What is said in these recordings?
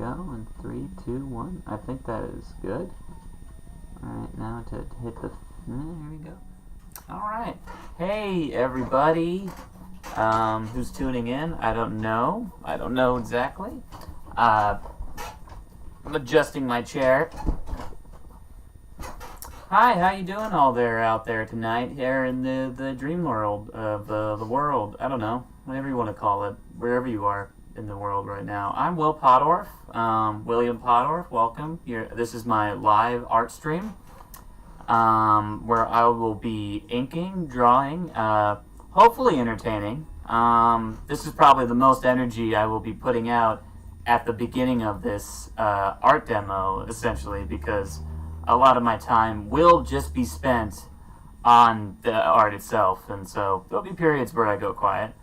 Go in 3, 2, 1. I think that is good. Alright, now to hit the... Here we go. Alright. Hey, everybody. Who's tuning in? I don't know. I don't know exactly. I'm adjusting my chair. Hi, how you doing out there tonight here in the dream world of the world? I don't know. Whatever you want to call it. Wherever you are in the world right now. I'm Pottorff, William Pottorff. Welcome. This is my live art stream, where I will be inking, drawing, hopefully entertaining. This is probably the most energy I will be putting out at the beginning of this art demo, essentially, because a lot of my time will just be spent on the art itself, and so there'll be periods where I go quiet.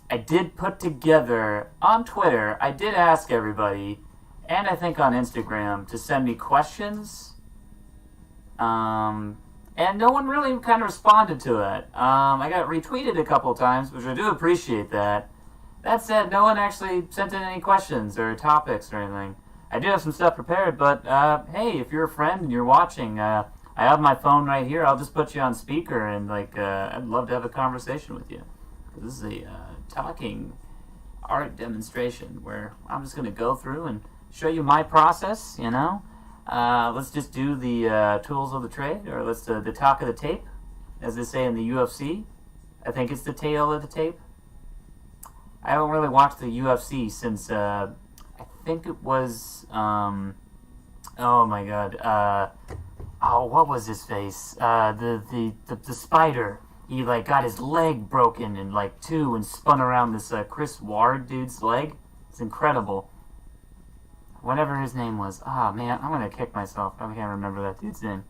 I did put together, on Twitter, I did ask everybody, and I think on Instagram, to send me questions. And no one really kind of responded to it. I got retweeted a couple times, which I do appreciate that. That said, no one actually sent in any questions or topics or anything. I do have some stuff prepared, but hey, if you're a friend and you're watching, I have my phone right here. I'll just put you on speaker, and I'd love to have a conversation with you. This is a talking art demonstration where I'm just going to go through and show you my process, you know. Let's just do the tools of the trade, or let's do the talk of the tape, as they say in the UFC. I think it's the tail of the tape. I haven't really watched the UFC since, I think it was, oh my god, what was his face? The spider. He got his leg broken in two and spun around this Chris Ward dude's leg. It's incredible. Whatever his name was. Ah, man, I'm gonna kick myself. I can't remember that dude's name.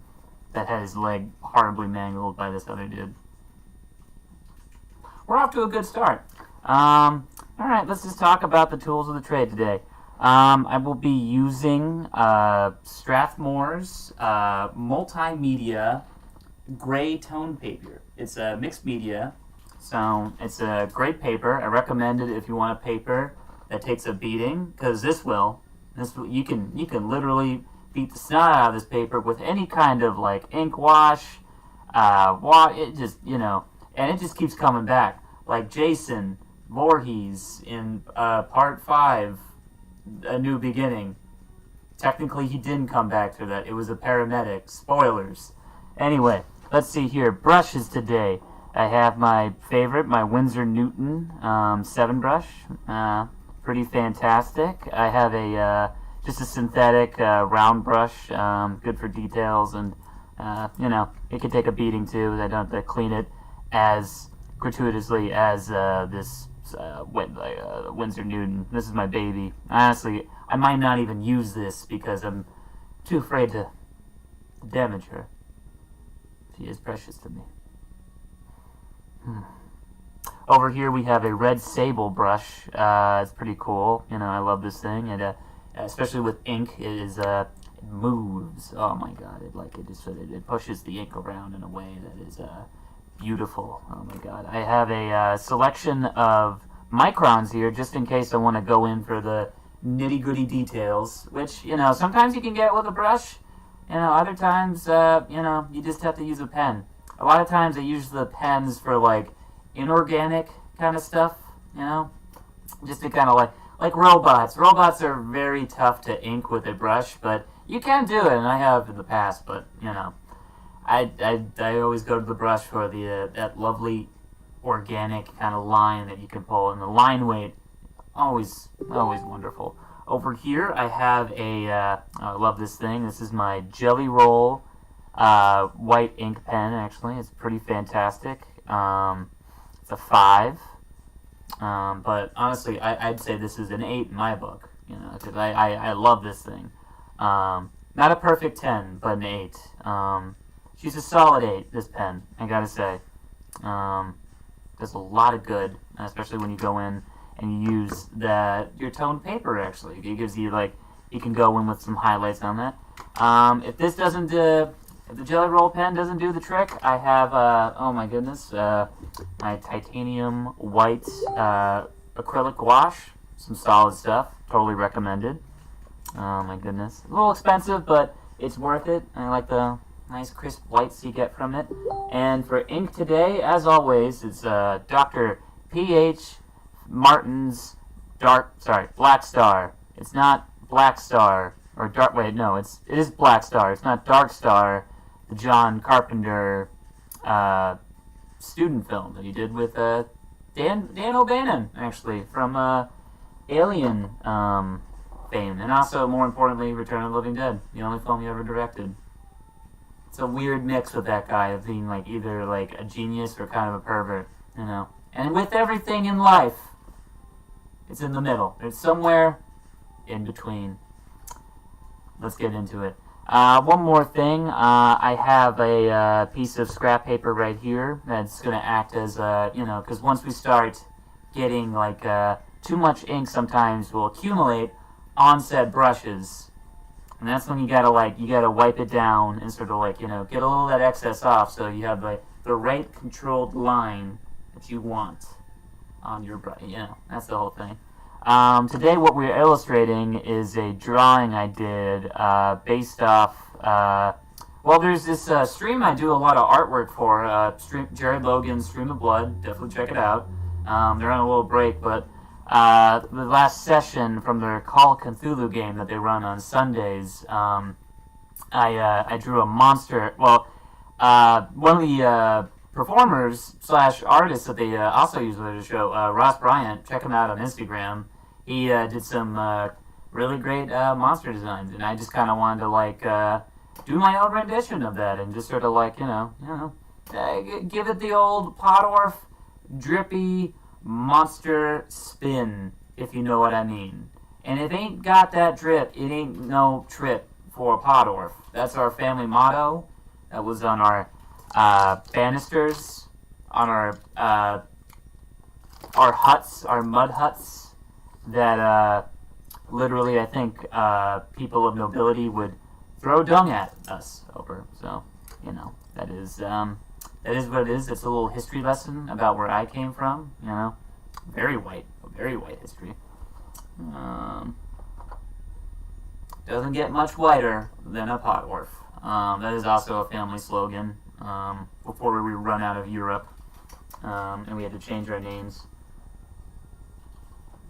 That had his leg horribly mangled by this other dude. We're off to a good start. Alright, let's just talk about the tools of the trade today. I will be using Strathmore's multimedia gray tone paper. It's a mixed media, so it's a great paper. I recommend it if you want a paper that takes a beating, because this you can literally beat the snot out of this paper with any kind of ink wash, it just and it just keeps coming back. Like Jason Voorhees in part 5, A New Beginning. Technically, he didn't come back through that. It was a paramedic. Spoilers. Anyway. Let's see here, brushes today. I have my favorite, my Winsor Newton 7 brush. Pretty fantastic. I have just a synthetic round brush, good for details, and it can take a beating too. I don't have to clean it as gratuitously as this Winsor Newton. This is my baby. Honestly, I might not even use this because I'm too afraid to damage her. She is precious to me. Over here we have a red Sable Brush. It's pretty cool. I love this thing, and especially with ink, it moves. Oh my god! It pushes the ink around in a way that is beautiful. Oh my god! I have a selection of microns here, just in case I want to go in for the nitty-gritty details, which sometimes you can get with a brush. Other times, you just have to use a pen. A lot of times I use the pens for, inorganic kind of stuff, just to kind of like robots. Robots are very tough to ink with a brush, but you can do it, and I have in the past, but, I always go to the brush for that lovely organic kind of line that you can pull, and the line weight, always wonderful. Over here, I have I love this thing. This is my Jelly Roll white ink pen, actually. It's pretty fantastic. It's a 5. But honestly, I'd say this is an 8 in my book, because I love this thing. Not a perfect 10, but an 8. She's a solid 8, this pen, I gotta say. Does a lot of good, especially when you go in and you use your toned paper. Actually, it gives you you can go in with some highlights on that. If this doesn't if the Jelly Roll pen doesn't do the trick, I have oh my goodness, my titanium white acrylic gouache. some solid stuff. Totally recommended. Oh my goodness. A little expensive, but it's worth it. I like the nice crisp whites you get from it. And for ink today, as always, it's Dr. P.H. Martin's Black Star. It's not Black Star, or Dark, wait, no, it is Black Star. It's not Dark Star, the John Carpenter student film that he did with Dan O'Bannon, actually, from Alien fame, and also, more importantly, Return of the Living Dead, the only film he ever directed. It's a weird mix with that guy of being like either like a genius or kind of a pervert, you know. And with everything in life, it's in the middle. It's somewhere in between. Let's get into it. One more thing. I have a piece of scrap paper right here that's going to act as, because once we start getting like too much ink, sometimes will accumulate on said brushes. And that's when you gotta wipe it down and sort of like, get a little of that excess off so you have the right controlled line that you want on your brush. That's the whole thing. Today what we're illustrating is a drawing I did based off, there's this stream I do a lot of artwork for, Jared Logan's Stream of Blood. Definitely check it out. They're on a little break, but the last session from their Call of Cthulhu game that they run on Sundays, I drew a monster. Well, one of the performers / artists that they also use for the show, Ross Bryant, check him out on Instagram. He did some really great monster designs, and I just kind of wanted to do my own rendition of that and just sort of give it the old Pottorff drippy monster spin, if you know what I mean. And if it ain't got that drip, it ain't no trip for Pottorff. That's our family motto. That was on our banisters, on our huts, our mud huts, that literally I think people of nobility would throw dung at us over. So, that is what it is. It's a little history lesson about where I came from, Very white history. Doesn't get much whiter than a Pottorff. That is also a family slogan before we run out of Europe, and we had to change our names.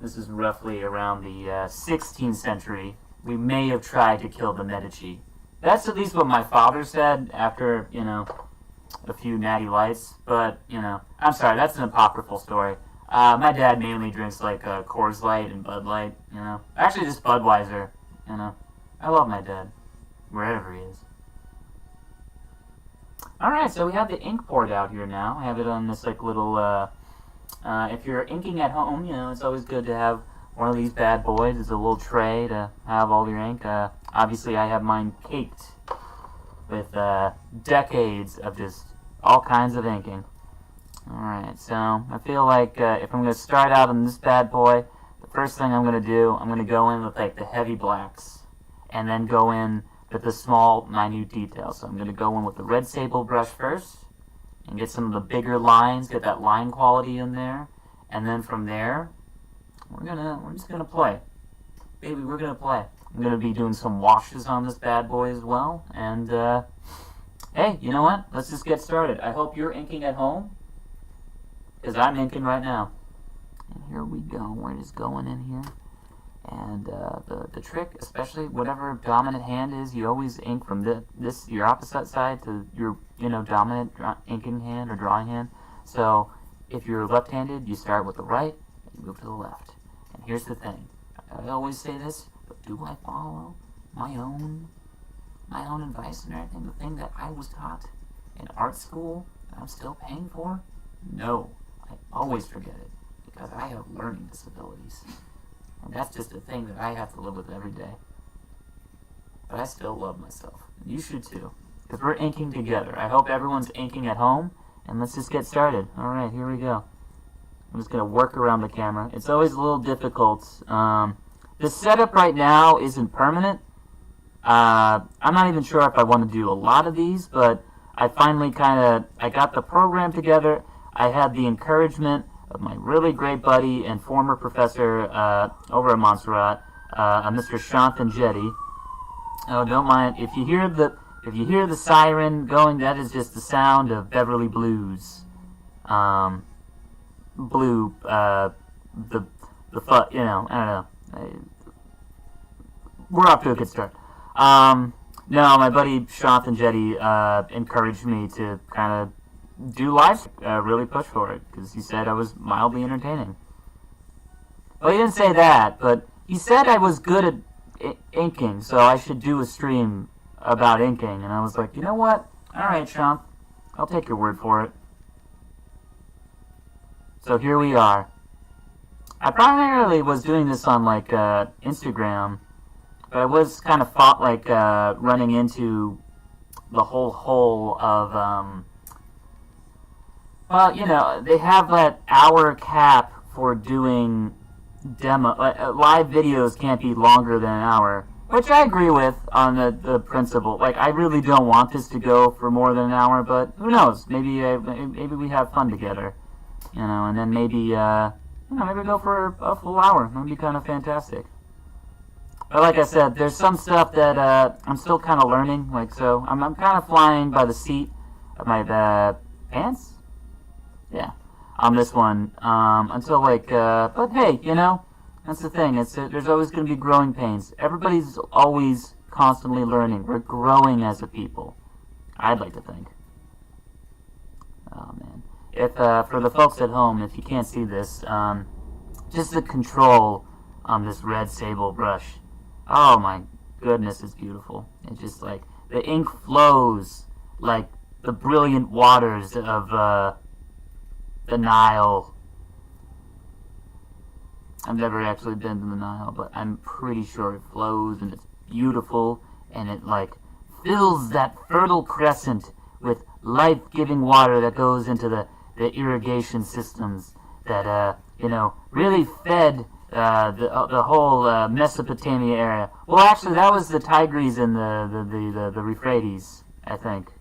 This is roughly around the 16th century. We may have tried to kill the Medici. That's at least what my father said after, a few natty lights, but, I'm sorry, that's an apocryphal story. My dad mainly drinks, Coors Light and Bud Light, Actually, just Budweiser, I love my dad, wherever he is. Alright, so we have the ink poured out here now. I have it on this, little, if you're inking at home, it's always good to have one of these bad boys. It's a little tray to have all your ink. Obviously, I have mine caked with decades of just all kinds of inking. Alright, so I feel like if I'm going to start out on this bad boy, the first thing I'm going to do, I'm going to go in with the heavy blacks, and then go in with the small, minute details. So I'm going to go in with the red Sable Brush first, and get some of the bigger lines, get that line quality in there, and then from there, we're just going to play. Baby, we're going to play. I'm going to be doing some washes on this bad boy as well. And, hey, you know what? Let's just get started. I hope you're inking at home, because I'm inking right now. And here we go. We're just going in here. And the trick, especially whatever dominant hand is, you always ink from your opposite side to your, dominant inking hand or drawing hand. So if you're left-handed, you start with the right, and you move to the left. And here's the thing. I always say this, but do I follow my own advice and everything? The thing that I was taught in art school that I'm still paying for? No, I always forget it because I have learning disabilities. And that's just a thing that I have to live with every day. But I still love myself. And you should too. Because we're inking together. I hope everyone's inking at home. And let's just get started. Alright, here we go. I'm just going to work around the camera. It's always a little difficult. The setup right now isn't permanent. I'm not even sure if I want to do a lot of these, but I finally I got the program together. I had the encouragement of my really great buddy and former professor over at Montserrat, Mr. Shanthan Jetty. Oh, don't mind if you hear the siren going. That is just the sound of Beverly Blues. Blue. I don't know. We're off to a good start. No, my buddy Shanthan Jetty encouraged me to kind of do live, really push for it, because he said I was mildly entertaining. Well, he didn't say that, but he said I was good at inking, so I should do a stream about inking, and I was like, you know what? Alright, Shanth, I'll take your word for it. So here we are. I primarily was doing this on, like, Instagram, but I was kind of running into the whole hole of, well, you know, they have that hour cap for doing live videos can't be longer than an hour, which I agree with on the principle. Like, I really don't want this to go for more than an hour, but who knows? Maybe we have fun together, you know, and then maybe go for a full hour. That'd be kind of fantastic. But like I said, there's some stuff that I'm still kind of learning. Like, so I'm kind of flying by the seat of my pants. Yeah, on this one. Until like, but hey, you know, that's the thing. There's always going to be growing pains. Everybody's always constantly learning. We're growing as a people. I'd like to think. Oh man. If for the folks at home, if you can't see this, just the control on this red Sable Brush. Oh my goodness, it's beautiful. It's just like the ink flows like the brilliant waters of the Nile. I've never actually been to the Nile, but I'm pretty sure it flows and it's beautiful, and it like fills that fertile crescent with life-giving water that goes into the irrigation systems that you know, really fed the whole Mesopotamia area. Well, actually, that was the Tigris and the Euphrates, I think.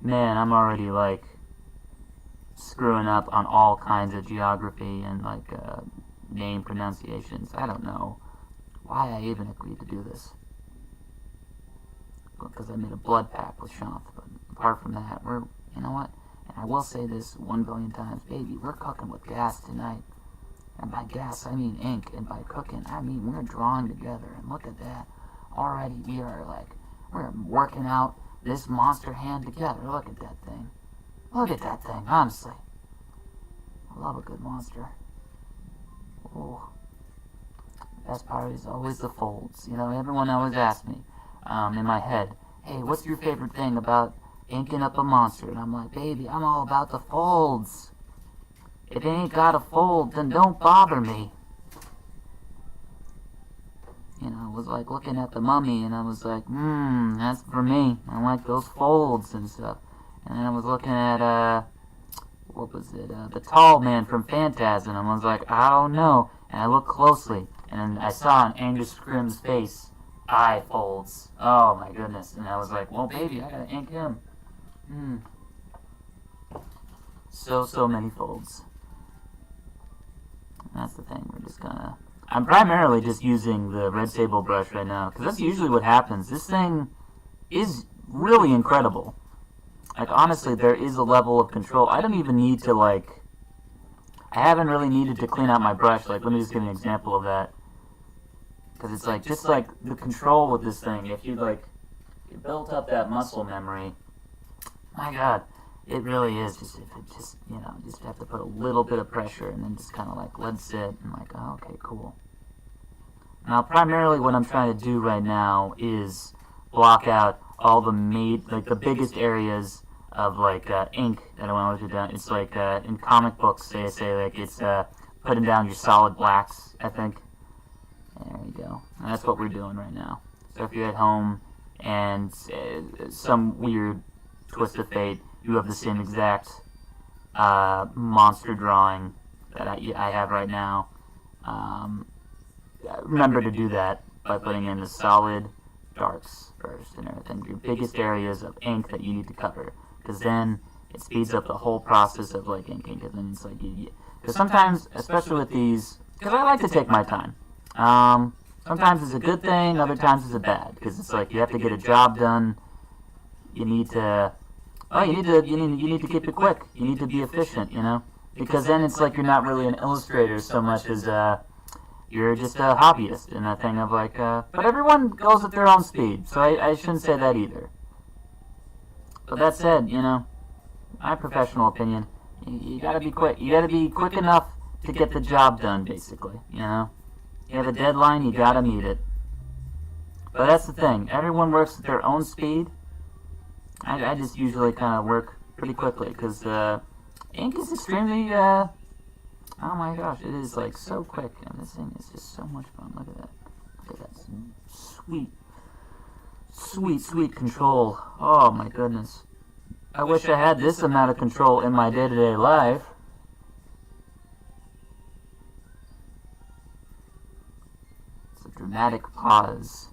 Man, I'm already like screwing up on all kinds of geography and like name pronunciations. I don't know why I even agreed to do this. Because I made a blood pact with Shanth, but apart from that, you know what? And I will say this 1 billion times, baby, we're cooking with gas tonight. And by gas, I mean ink, and by cooking, I mean we're drawing together. And look at that. Already we're working out this monster hand together. Look at that thing. Look at that thing, honestly. I love a good monster. Oh. Best part is always the folds. You know, everyone always asks me, in my head, hey, what's your favorite thing about inking up a monster? And I'm like, baby, I'm all about the folds. If it ain't got a fold, then don't bother me. You know, I was like looking at the mummy, and I was like, that's for me. I like those folds and stuff. And then I was looking at, what was it, the tall man from Phantasm, and I was like, I don't know. And I looked closely, and I saw on Angus Scrimm's face eye folds. Oh my goodness. And I was like, well, baby, I gotta ink him. So many folds. And that's the thing, we're just gonna... I'm primarily just using the red Sable Brush right now, because that's usually what happens. This thing is really incredible. Like, honestly, there is a level of control. I don't even need to, like... I haven't really needed to clean out my brush. Like, let me just give you an example of that. Because it's like, just like the control with this thing, if you like, you built up that muscle memory, my god, it really is just, if it just, you know, just have to put a little bit of pressure and then just kind of like let it sit and like, oh, okay, cool. Now, primarily what I'm trying to do right now is block out all the the biggest areas of like ink that I want to do down. It's like in comic books, they say like it's putting down your solid blacks, I think. There we go. And that's what we're doing right now. So if you're at home and some weird twist of fate, you have the same exact monster drawing that I have right now. Remember to do that by putting in the solid darks first and everything. Your biggest areas of ink that you need to cover. because then it speeds up the whole process of like inking. Because then it's like because sometimes, especially with these, because I like to take my time. Sometimes it's a good thing, other times it's a bad, because it's like you have to get a job done. You need to keep it quick. You need to be efficient, you know, because then it's like you're not really an illustrator so much as you're just a hobbyist in that thing of like. But everyone goes at their own speed, so I shouldn't say that either. But that said, you know, my professional opinion, you gotta be quick. You gotta be quick enough to get the job done, basically, you know. You have a deadline, you gotta meet it. But that's the thing, everyone works at their own speed. I just usually kind of work pretty quickly, because ink is extremely, oh my gosh, it is like so quick, and this thing is just so much fun. Look at that. Look at that sweet control. Oh my goodness. I wish I had this amount of control in my day-to-day life. It's a dramatic pause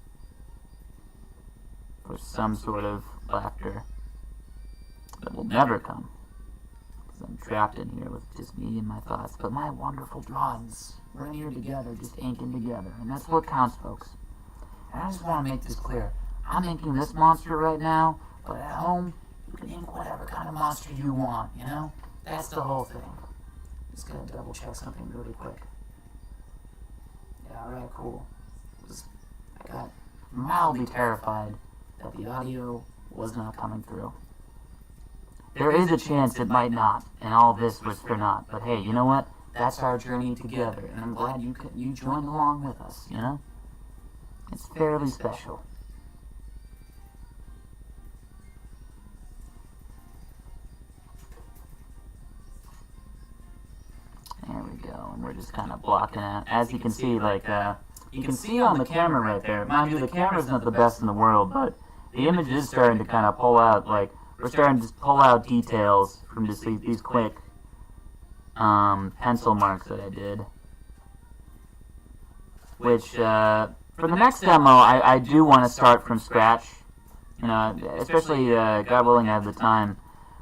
for some sort of laughter that will never come, because I'm trapped in here with just me and my thoughts. But my wonderful drawings, we're here together, just inking together, and that's what counts, folks. And I just want to make this clear. I'm inking this monster right now, but at home, you can ink whatever kind of monster you want, you know? That's the whole thing. Just gonna double check something really quick. Yeah, alright, cool. I got mildly terrified that the audio was not coming through. There is a chance it might not, and all this was for naught. But hey, you know what? That's our journey together, and I'm glad you joined along with us, you know? It's fairly special. There we go, and we're just kind of blocking out. As you can see, like, you can see on the camera right there. Mind you, the camera's not the best in the world, but the image is starting to kind of pull out, like, we're starting to just pull out details from just these quick pencil marks that I did. Which, for the next demo, I do want to start from scratch. You know, especially, God willing, I have the time.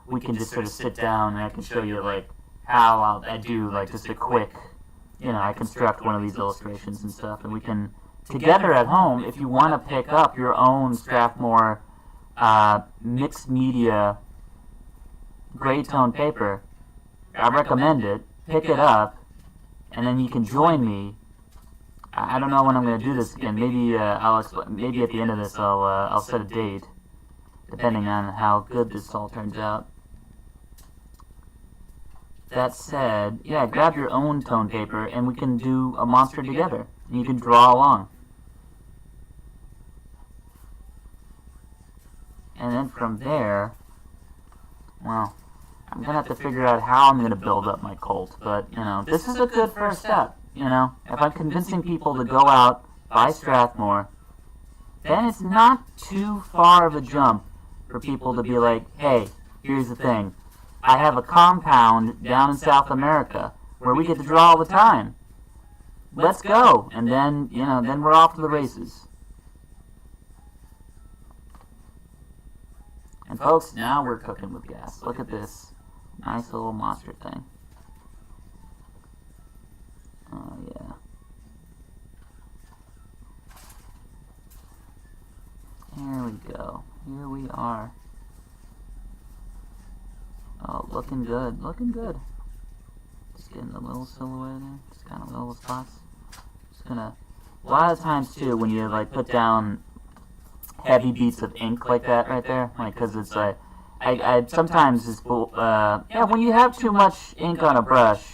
We can just sort of sit down and I can show you, like, how I do, like, just a quick, you know, I construct one of these illustrations and stuff, and we can, together at home, if you want to pick up your own Strathmore mixed media gray tone paper, I recommend it. Pick it up, and then you can join me. I don't know when I'm going to do this again. Maybe maybe at the end of this I'll set a date, depending on how good this all turns out. That said, yeah, grab your own tone paper and we can do a monster together. And you can draw along. And then from there, well, I'm going to have to figure out how I'm going to build up my cult. But, you know, this is a good first step, you know. If I'm convincing people to go out, buy Strathmore, then it's not too far of a jump for people to be like, hey, here's the thing. I have a compound down in South America where we get to draw all the time. Let's go. And then, you know, then we're off to the races. And folks, now we're cooking with gas. Look at this nice little monster thing. Oh, yeah. Here we go. Here we are. Oh, looking good, looking good. Just getting a little silhouette there, just kind of little spots. Just gonna, a lot of times too, when you like put down heavy beats of ink like that right there, like, cause it's like, I sometimes it's, yeah, when you have too much ink on a brush,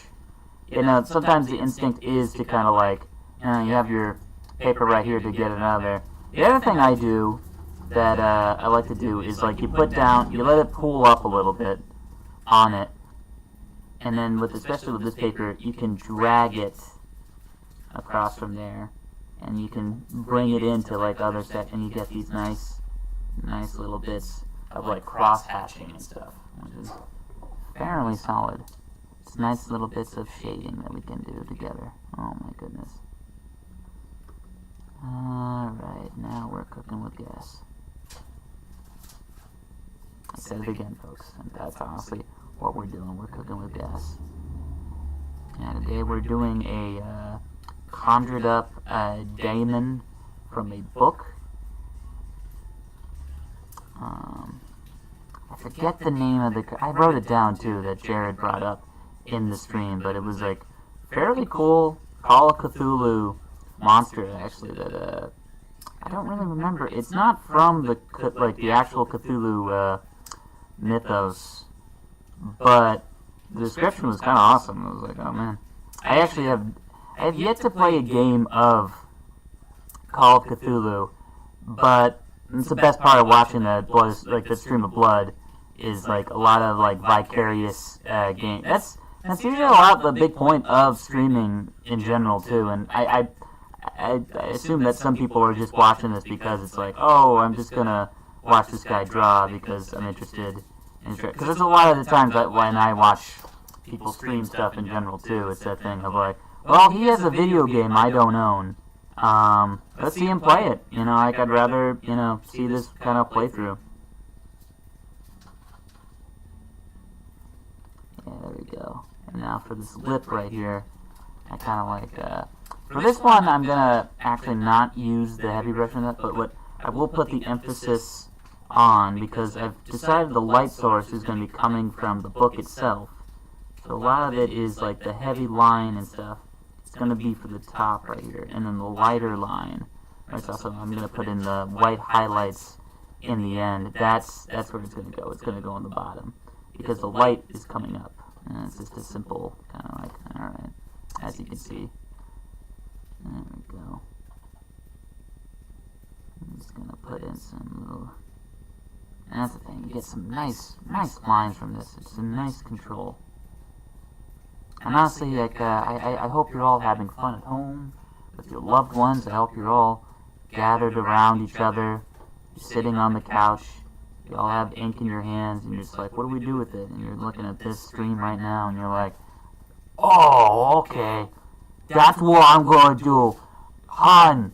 you know, sometimes the instinct is to kind of like, you know, you have your paper right here to get it out of there. The other thing I do that I like to do is like you put down, you let it cool up a little bit on it, and then with, especially with this paper, you can drag it across from there, and you can bring it into like other set, and you get these nice little bits of like cross hatching and stuff, which is fairly solid. It's nice little bits of shading that we can do together. Oh my goodness. Alright, now we're cooking with gas. said it again, folks. And that's honestly what we're doing. We're cooking with gas. And today we're doing a conjured up daemon from a book. I forget the name of the... I wrote it down too, that Jared brought up in the stream, but it was like fairly cool Call of Cthulhu monster, actually, that I don't really remember. It's not from the actual Cthulhu mythos, but the description was kind of awesome. I was like, oh man. I have yet to play a game of Call of Cthulhu, but it's the best part of watching the blood, like the stream of blood, is like a lot of like vicarious game. That's usually a lot the big point of streaming in general too. And I assume that some people are just watching this because it's like, oh, I'm just gonna watch this guy draw because I'm interested. Because there's a lot of the times that when I watch people stream stuff in general too, it's that thing of like, well, he has a video game I don't own. Let's see him play it. You know, like I'd rather, you know, see this kind of playthrough. Yeah, there we go. And now for this lip right here, I kind of like, for this one, I'm gonna actually not use the heavy brush on that, but what I will put the emphasis on, because I've decided the light source is gonna be coming from the book itself. So a lot of it is like the heavy line and stuff. It's going to be for the top right here. And then the lighter line. Right, so I'm going to put in the white highlights in the end. That's where it's going to go. It's going to go on the bottom. Because the light is coming up. And it's just a simple kind of like, alright. As you can see. There we go. I'm just going to put in some little... And that's the thing. You get some nice lines from this. It's a nice control. And honestly, like, I hope you're all having fun at home with your loved ones. I hope you're all gathered around each other, you're sitting on the couch, you all have ink in your hands, and you're just like, what do we do with it? And you're looking at this stream right now, and you're like, oh, okay, that's what I'm going to do. Hun,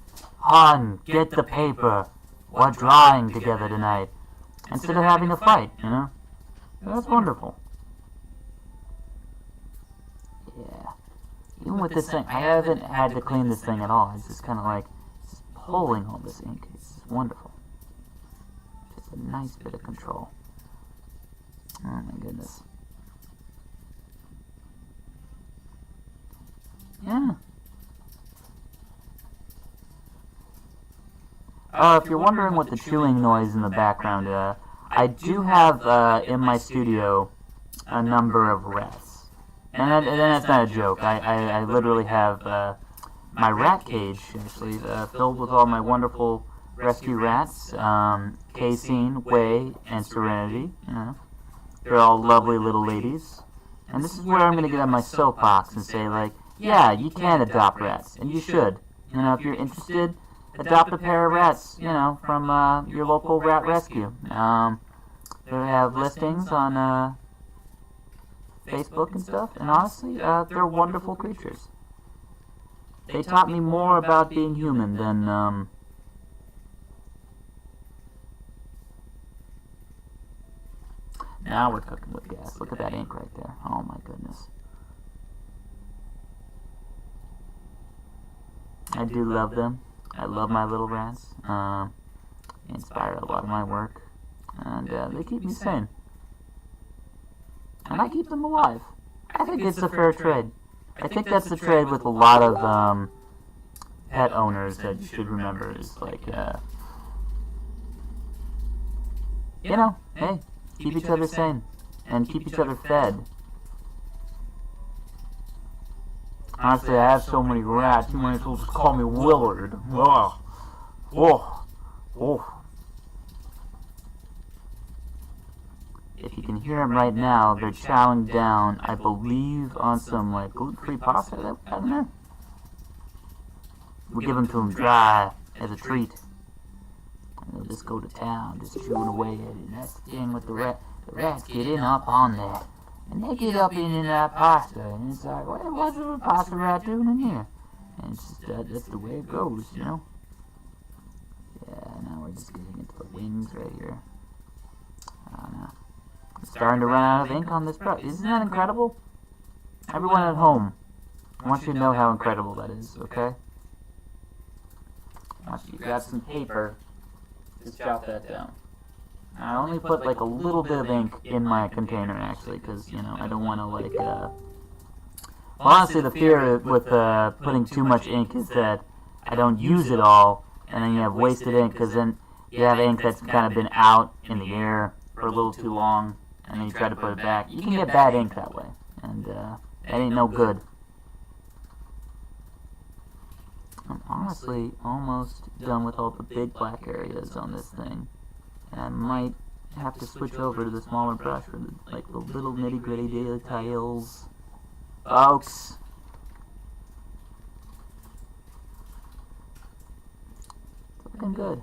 get the paper. We're drawing together tonight. Instead of having a fight, you know? That's wonderful. Yeah. Even with this thing, I haven't had to clean this thing at all. It's just kind of like just pulling all this ink. It's wonderful. Just a nice bit of control. Oh my goodness. Yeah. If you're wondering what the chewing noise in the background, I do have in my studio a number of rats. And that's not a joke. I literally have my rat cage, actually, filled with all my wonderful rescue rats. Casein, Way, and Serenity. You know, they're all lovely little ladies. And this is where I'm going to get on my soapbox and say, like, yeah, you can adopt rats. And you should. You know, if you're interested, adopt a pair of rats, you know, from your local rat rescue. They have listings on... Facebook and stuff, and honestly, they're wonderful creatures. They taught me more about being human than, Now we're cooking with gas. Look at that ink right there. Oh my goodness. I do love them. I love my little rats. They inspire a lot of my work, and they keep me sane. And I keep them alive. I think it's a fair trade. I think that's the trade with a lot of pet owners that you should remember is like, you know, hey, keep each other sane and keep each other fed. Honestly, I have so many rats, you might as well just call me Willard. Oh. If you can hear them right now, they're chowing down, I believe, on some, like, gluten-free pasta that we have in there. We give them to them dry as a treat. And they'll just go to town, just chewing away at it. And that's the thing with the rat. The rats get in up on there. And they get up in that pasta. And it's like, well, what's the pasta rat doing in here? And it's just, that's the way it goes, you know? Yeah, now we're just getting into the wings right here. I don't know. starting to run out of ink on this brush. Isn't that incredible? Everyone at home, I want you to know how incredible that is, okay? Once you grab some paper, just jot that down. I only put like a little bit of ink in my container actually, because, you know, I don't want to like, well, honestly the fear with putting too much ink is that I don't use it all, and then you have wasted ink, because then you have ink that's kind of been out in the air for a little too long, and then you try to put it back. You can get bad ink that way, and that ain't no good. I'm honestly almost done with all the big black areas on this thing, and I might have to switch over to the smaller brush for the, like the little nitty-gritty details. Folks, it's looking good.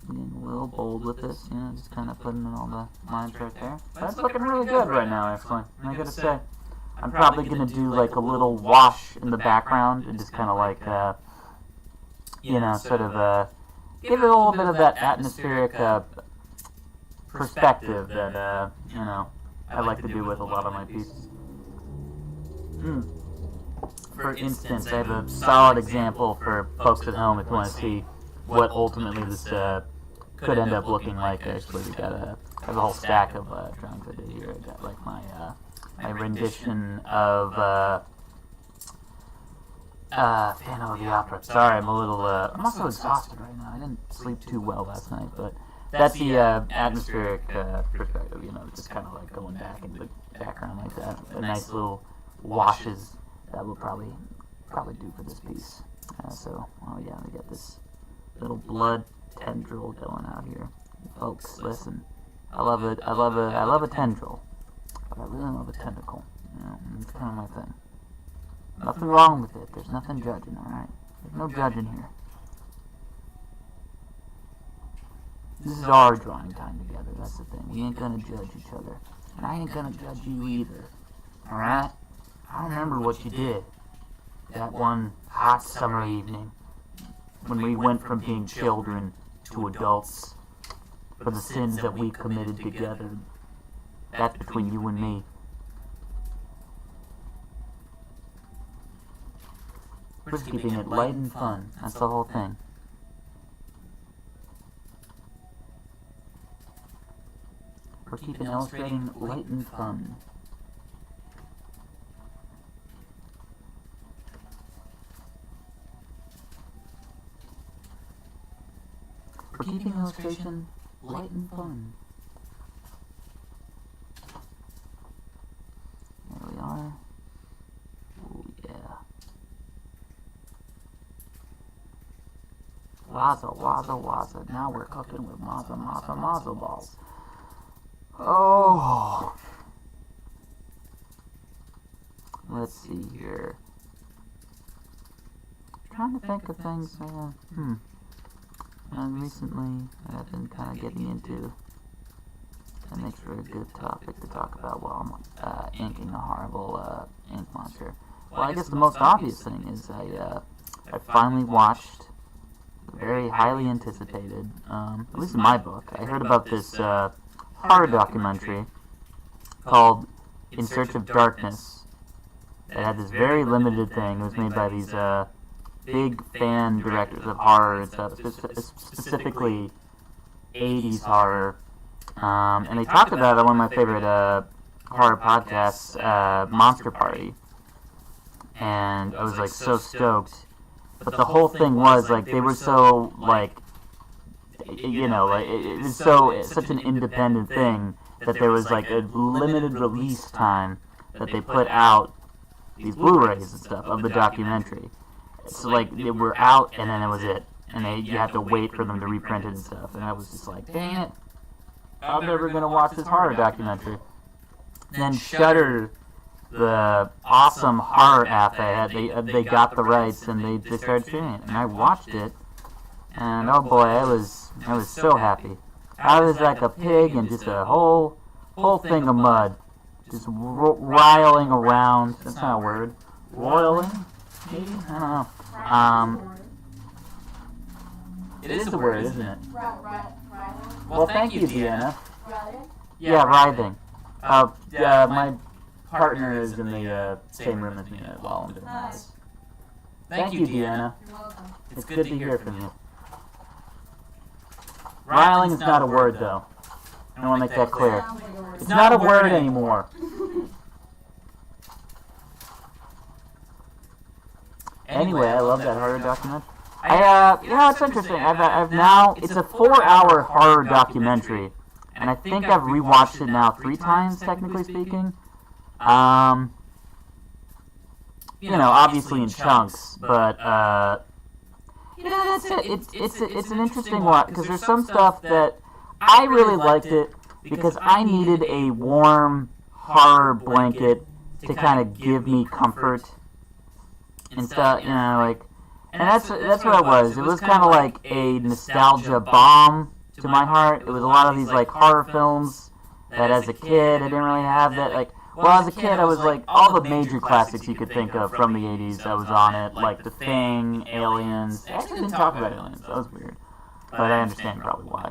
Getting a little bold with this, you know, just kind of putting in all the lines right there. That's looking really good right now, actually. I gotta say, I'm probably gonna do like a little wash in the background and just kind of like, you know, sort of give it a little bit of that atmospheric perspective that, you know, I like to do with a lot of my pieces. For instance, I have a solid example for folks at home if you want to see what ultimately this could end up looking like. Actually, we got I have a whole stack of drawings I did here. I got like my rendition of Phantom of the Opera. Sorry, I'm a little I'm also exhausted right now. I didn't sleep too well last night, but that's the atmospheric perspective. You know, just kind of like going back into the background like that. A nice little washes that will probably do for this piece. So, oh yeah, we got this little blood tendril going out here. Folks, listen. I love a tendril, but I really love a tentacle. You know, it's kind of my thing. Nothing wrong with it. There's nothing judging, alright? There's no judging here. This is our drawing time together, that's the thing. We ain't gonna judge each other. And I ain't gonna judge you either. Alright? I remember what you did that one hot summer evening when we went from being children to adults for the sins that we committed together. That's between you and me. We're just keeping it light and fun. That's the whole thing. We're keeping illustrating light and fun. We're keeping illustration light and fun. There we are. Oh yeah. Waza, waza, waza. Now we're cooking with maza, maza, maza balls. Oh. Let's see here. Trying to think of things, recently I've been kind of getting into. That makes for a good topic to talk about while I'm inking a horrible ink monster. Well, I guess the most obvious thing is I finally watched the very highly anticipated, at least in my book, I heard about this horror documentary called In Search of Darkness. It had this very limited thing. It was made by these big fan directors of horror and stuff, specifically 80s horror. And they talked about it on one of my favorite horror podcasts, Monster Party. And I was like so stoked. But the whole thing was like they were so like, you know, like it was such an independent thing that there was like a limited release time that they put out these Blu-rays and stuff of the documentary. So like they were out and then it was it, and you had to wait for them to reprint it and stuff. And I was just like, dang it, I'm never gonna watch this horror documentary. Then Shudder, the awesome horror app they had, they got the rights and they started streaming it, and I watched it, and oh boy, I was so happy. I was like a pig in just a whole thing of mud, just riling around. That's not a word. Roiling, maybe? I don't know. It is a word, isn't it? Well, thank you, Deanna. Writhing? Yeah, writhing. My partner is in the same room as me while I'm doing this. Thank you, Deanna. You're welcome. It's good to hear from you. Riling is not a word, though. I want to make that clear. Sounds like a word. It's not a word anymore. Anyway, I love that horror documentary. It's interesting. I've now, it's a 4-hour horror documentary, and I think I've rewatched it now 3 times, technically speaking. Obviously in chunks, but, that's it. It's an interesting watch, because there's some stuff that I really liked it, because I needed a warm horror blanket to kind of give me comfort and stuff, and that's what it was. It was kind of like a nostalgia bomb to my heart. It was a lot of these, horror films that as a kid, I didn't really have that, as a kid, I was all the major classics you could think of from the 80s, I was on it, like The Thing, Aliens. I actually didn't talk about Aliens, that was weird, but I understand probably why.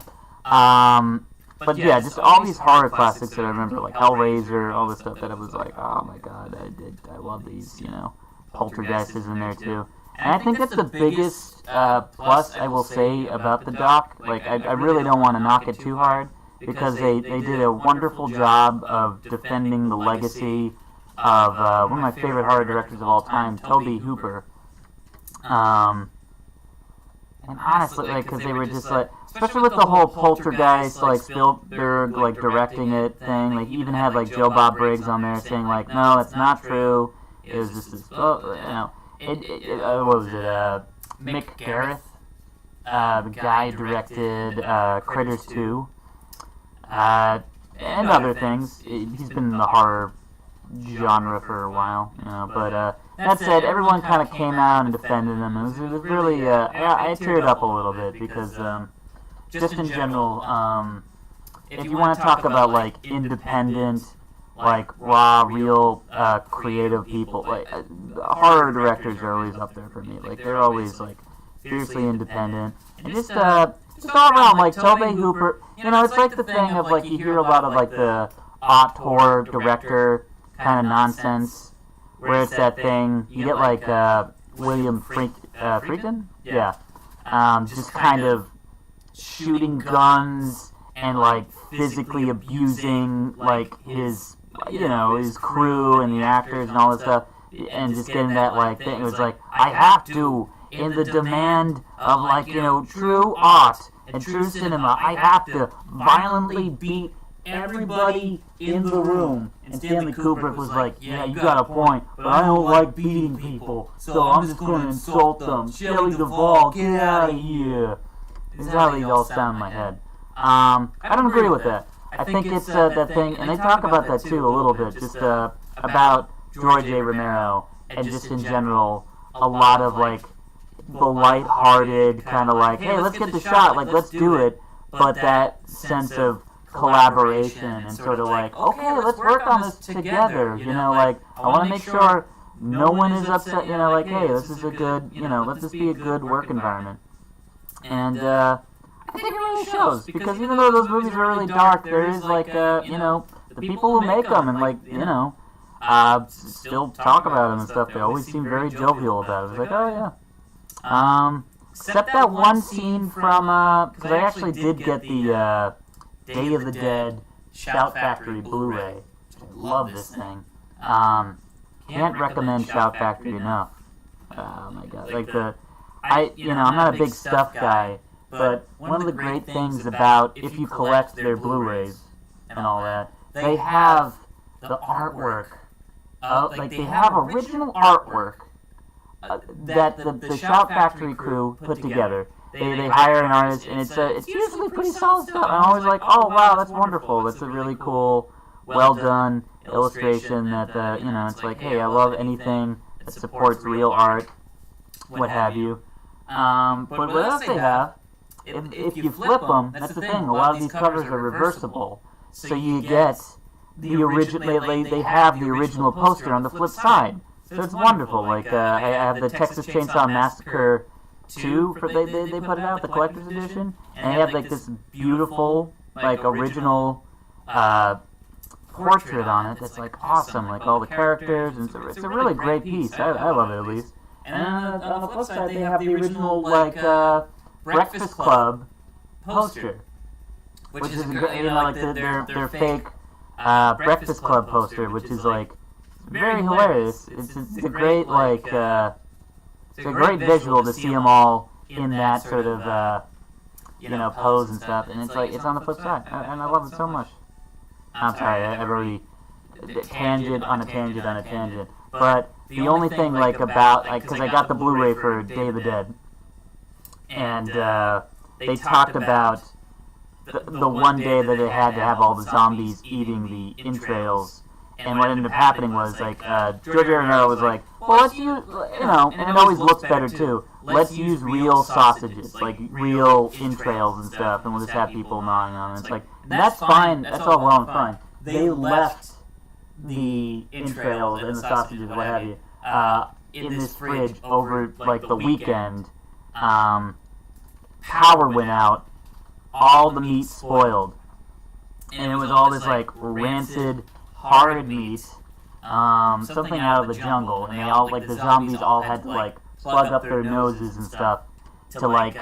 But yeah, just all these horror classics that I remember, like Hellraiser, all this stuff that I was like, oh my god, I love these, Poltergeist is in there too. And I think that's the biggest plus I will say about the doc. I really don't want to knock it too hard, because they did a wonderful job of defending the legacy of one of my favorite horror directors of all time, Tobe Hooper. And honestly, because they were just especially with the whole Poltergeist, Spielberg, directing it thing, he even had, Joe Bob Briggs on there saying, no, that's not true. It was just this, what was it, Mick Gareth, the guy who directed Critters 2, and other things. He's been in the horror genre for a while, but that said, everyone kind of came out and defended him. It was really, I teared up a little bit, because just in general, if you want to talk about, independent, raw, real, creative people, horror directors are always up there for me. They're always, fiercely independent. And just all around, Tobe Hooper, it's the thing of, you hear a lot of, the auteur director kind of nonsense, where it's that thing, you get, William Friedkin? Yeah. Just kind of shooting guns and, physically abusing, his crew and the actors and all this stuff, and just getting that, thing. It was I have to, in the demand of, true art and true cinema, I have to violently beat everybody in the room. And Stanley Kubrick was yeah, you got a point, but I don't like beating people, so I'm just going to insult them. Shelley Duvall, get out of here. This is how they all sound in my head. I don't agree with that. I think it's that thing, and they talk about that too a little bit, just about George A. Romero, and just in general, a lot of the lighthearted kind of hey, let's get the shot, let's do it, but that sense of collaboration and sort of okay, let's work on this together, I want to make sure no one is upset, hey, this is a good, let this be a good work environment. And I think it really shows, because even though those movies are really dark, there is the people who make them and still talk about them and stuff. They always seem very jovial about it. It's oh yeah. Except that one scene from because I actually did get the Day of the Dead Shout Factory Blu-ray. I love this thing. Can't recommend Shout Factory enough. Oh my god, I'm not a big stuff guy. But one of the great things about, if you collect their Blu-rays and all that, they have the artwork, they have original artwork that the Shout Factory crew put together. They hire an artist, and it's usually pretty solid stuff. I'm always oh wow, that's wonderful. That's a really cool, well done illustration that, it's hey, I love anything that supports real art, what have you. But what else they have, if you flip them, that's the thing, a lot of these covers are reversible, so you get the original, they have the original poster on the flip side, so it's wonderful. I have the Texas Chainsaw Massacre 2 for they put it out, the collector's edition, and they have like this beautiful like original portrait on it that's like awesome, like all the characters, and it's a really great piece. I love it at least. And on the flip side, they have the original like Breakfast Club poster, which is like their fake Breakfast Club poster, which is like very hilarious. It's a great like it's a great visual to see them all in that sort of pose and stuff. And it's like it's on the flip side, and I love it so much. I'm sorry, I really tangent on a tangent, but the only thing like about because I got the Blu-ray for Day of the Dead, and they talked about the one day that they had to have all the zombies eating the entrails, and what ended up happening was like George A. Romero was like, well, let's use and it always looks better too. Let's use real sausages, like real entrails and stuff, and we'll just have people gnawing on it. It's like that's fine, that's all well and fine. They left the entrails and the sausages, what have you, in this fridge over like the weekend. Power went out. All the meat spoiled, and it was all this like rancid, horrid meat, something out of the jungle, and they all like the zombies all had to like plug up their noses and stuff to like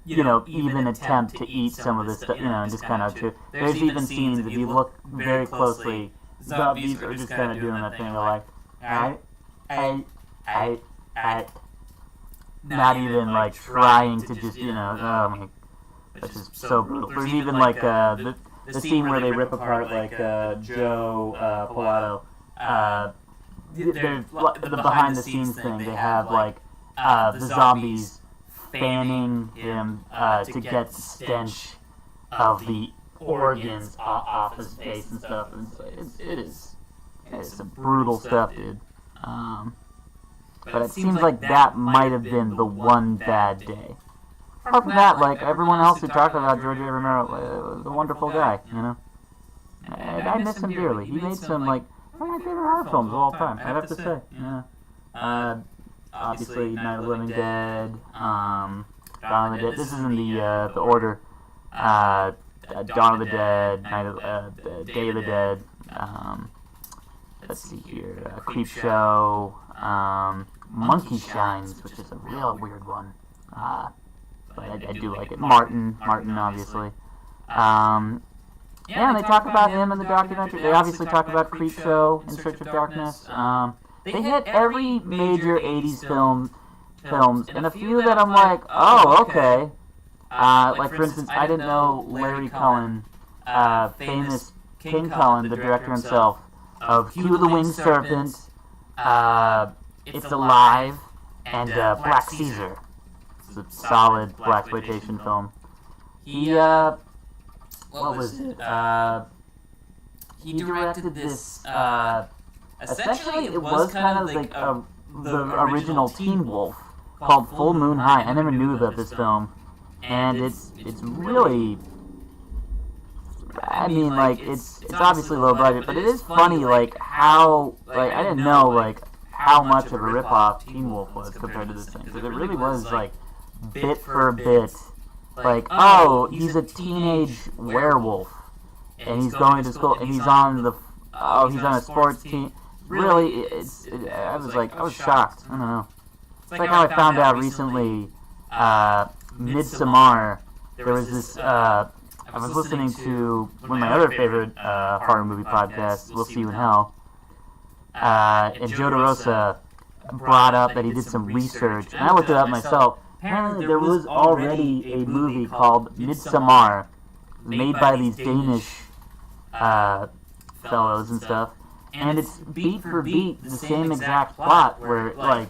even attempt to eat some of this stuff, and just kind of. There's even scenes if you look very closely, zombies are just kind of doing that thing. They're like, I, not even like trying to just which is so brutal. There's even like the scene where they rip apart like Joe Pilato. The behind the scenes thing. They have like the zombies fanning him to get the stench of the organs off his face and stuff. And it is some brutal stuff, dude. But it seems like that might have been the one bad day. Apart from that, like everyone else who talked about George A. Romero was a wonderful guy, And I miss him dearly. He made some like one of my favorite horror films of all time. I'd have to say. Obviously, Night of the Living Dead, Dawn of the Dead. This is in the order. Dawn of the Dead, Day of the Dead. Let's see here. Creepshow, Monkey Shines, which is a real weird one. But I do like it. Martin, obviously. And they talk about him in the documentary. They obviously talk about Creepshow, In Search of Darkness. They hit every major 80s films, and a few that I'm like, oh, okay. Like, for instance, I didn't know Larry Cullen, famous King Cullen, the director himself, of Hugh the Winged Serpent, It's Alive, and Black Caesar. It's a solid blaxploitation film. He, what was it? He directed this, essentially it was kind of like the original Teen Wolf called Full Moon High. I never knew about this film, and it's really, I mean, like, it's obviously low budget, but it is funny, like, how, like, I didn't know, like, how much of a ripoff Teen Wolf was compared to this thing, because it really was, like, bit for bit, like, oh, he's a teenage werewolf, and he's going to school, and he's on a sports team. Really, I was shocked. I don't know. It's like how I found out recently, Midsommar, there was this, I was listening to one of my other favorite horror movie podcasts, We'll See You in Hell, and Joe DeRosa brought up that he did some research, and I looked it up myself. Apparently there was already a movie called Midsommar, made by these Danish fellows and stuff, and it's beat for beat the same exact plot, where, like,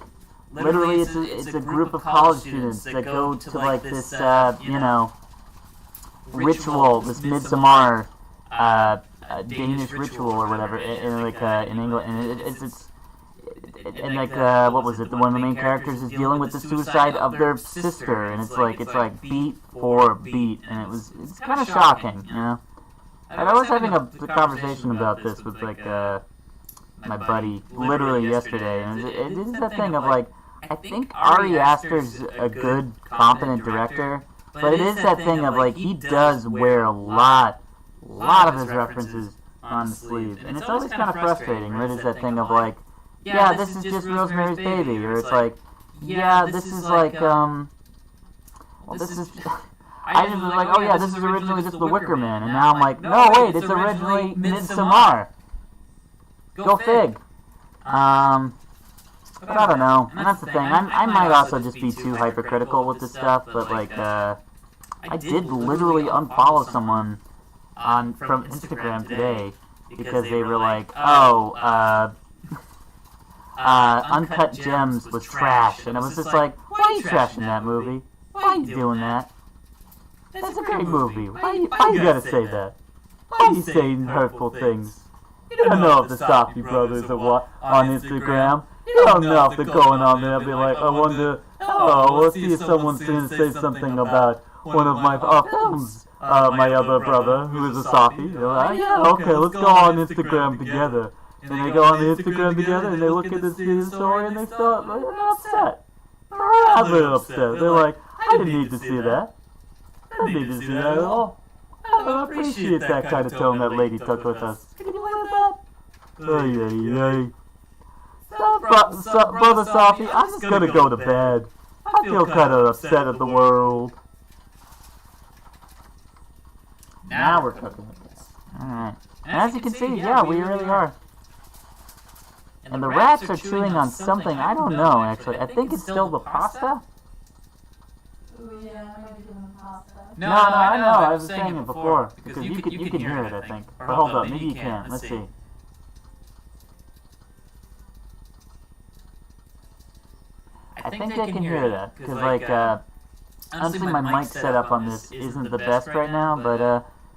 literally it's a group of college students that go to, like, this, ritual, this Midsommar, Danish ritual or whatever, in England, and and what was it? One of the main characters is dealing with the suicide of their sister, and it's like beat for beat, and it's kind of shocking, And I was having a conversation about this with my buddy literally yesterday, and it is that thing of like, I think Ari Aster's a good, competent director, but it is that thing of, like, he does wear a lot of his references on the sleeve, and it's always kind of frustrating, right? It is that thing of, like, yeah, this is just Rosemary's Baby, or it's like, yeah, this is like, well, this is... I just was like, oh yeah, this is originally just The Wicker Man, and now I'm like, no, wait, it's originally Midsommar. Go fig. But I don't know, and that's the thing. I might also just be too hypercritical with this stuff, but like, I did literally unfollow someone from Instagram today because they were like, oh, Uncut Gems was trash, and I was just like, why are you trashing that movie? Why are you doing that? That's a great movie. Why you gotta say that? Why are you saying hurtful things? You don't know if the Safdie brothers are on Instagram. You don't know if they're going on there. Be like, I wonder. Oh, let's see if someone's going to say something about one of my films. My other brother, who is a Safdie. They're like, yeah, okay, let's go on Instagram together. And they go on the Instagram together, and they look at this news story, and they start like, they're upset. They're rather upset. They're like, I didn't need to see that. I didn't need to see that at all. I don't appreciate that kind of tone that lady took with us. Can you believe that? Ay. Brother Safdie, I'm just gonna go to bed. I feel kind of upset at the world. Now we're cooking with this. Alright. And as you can see, yeah, we really are. And the rats are chewing on something, I don't know, actually. I think it's still the pasta? Ooh, yeah, I might be doing pasta. No, I know, I was saying it before. Because you can hear it, I think. But hold up, maybe you can't. Let's see. I think I can hear that, because, like, honestly, my mic setup on this isn't the best right now, but,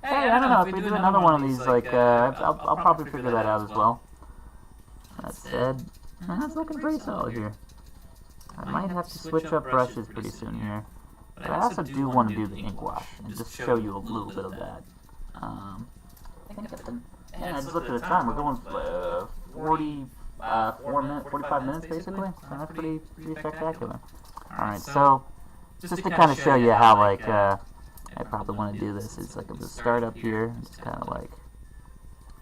hey, I don't know, if we do another one of these, like, I'll probably figure that out as well. That said, that's looking pretty solid here. I might have to switch up brushes pretty soon here, but I also do want to do the ink wash, and just show you a little bit of that. I think I just looked at the time, we're going 45 minutes basically, so that's pretty spectacular. Alright, so, just to kind of show you how, like, I probably want to do this, it's like, I'm going to start up here, just kind of like,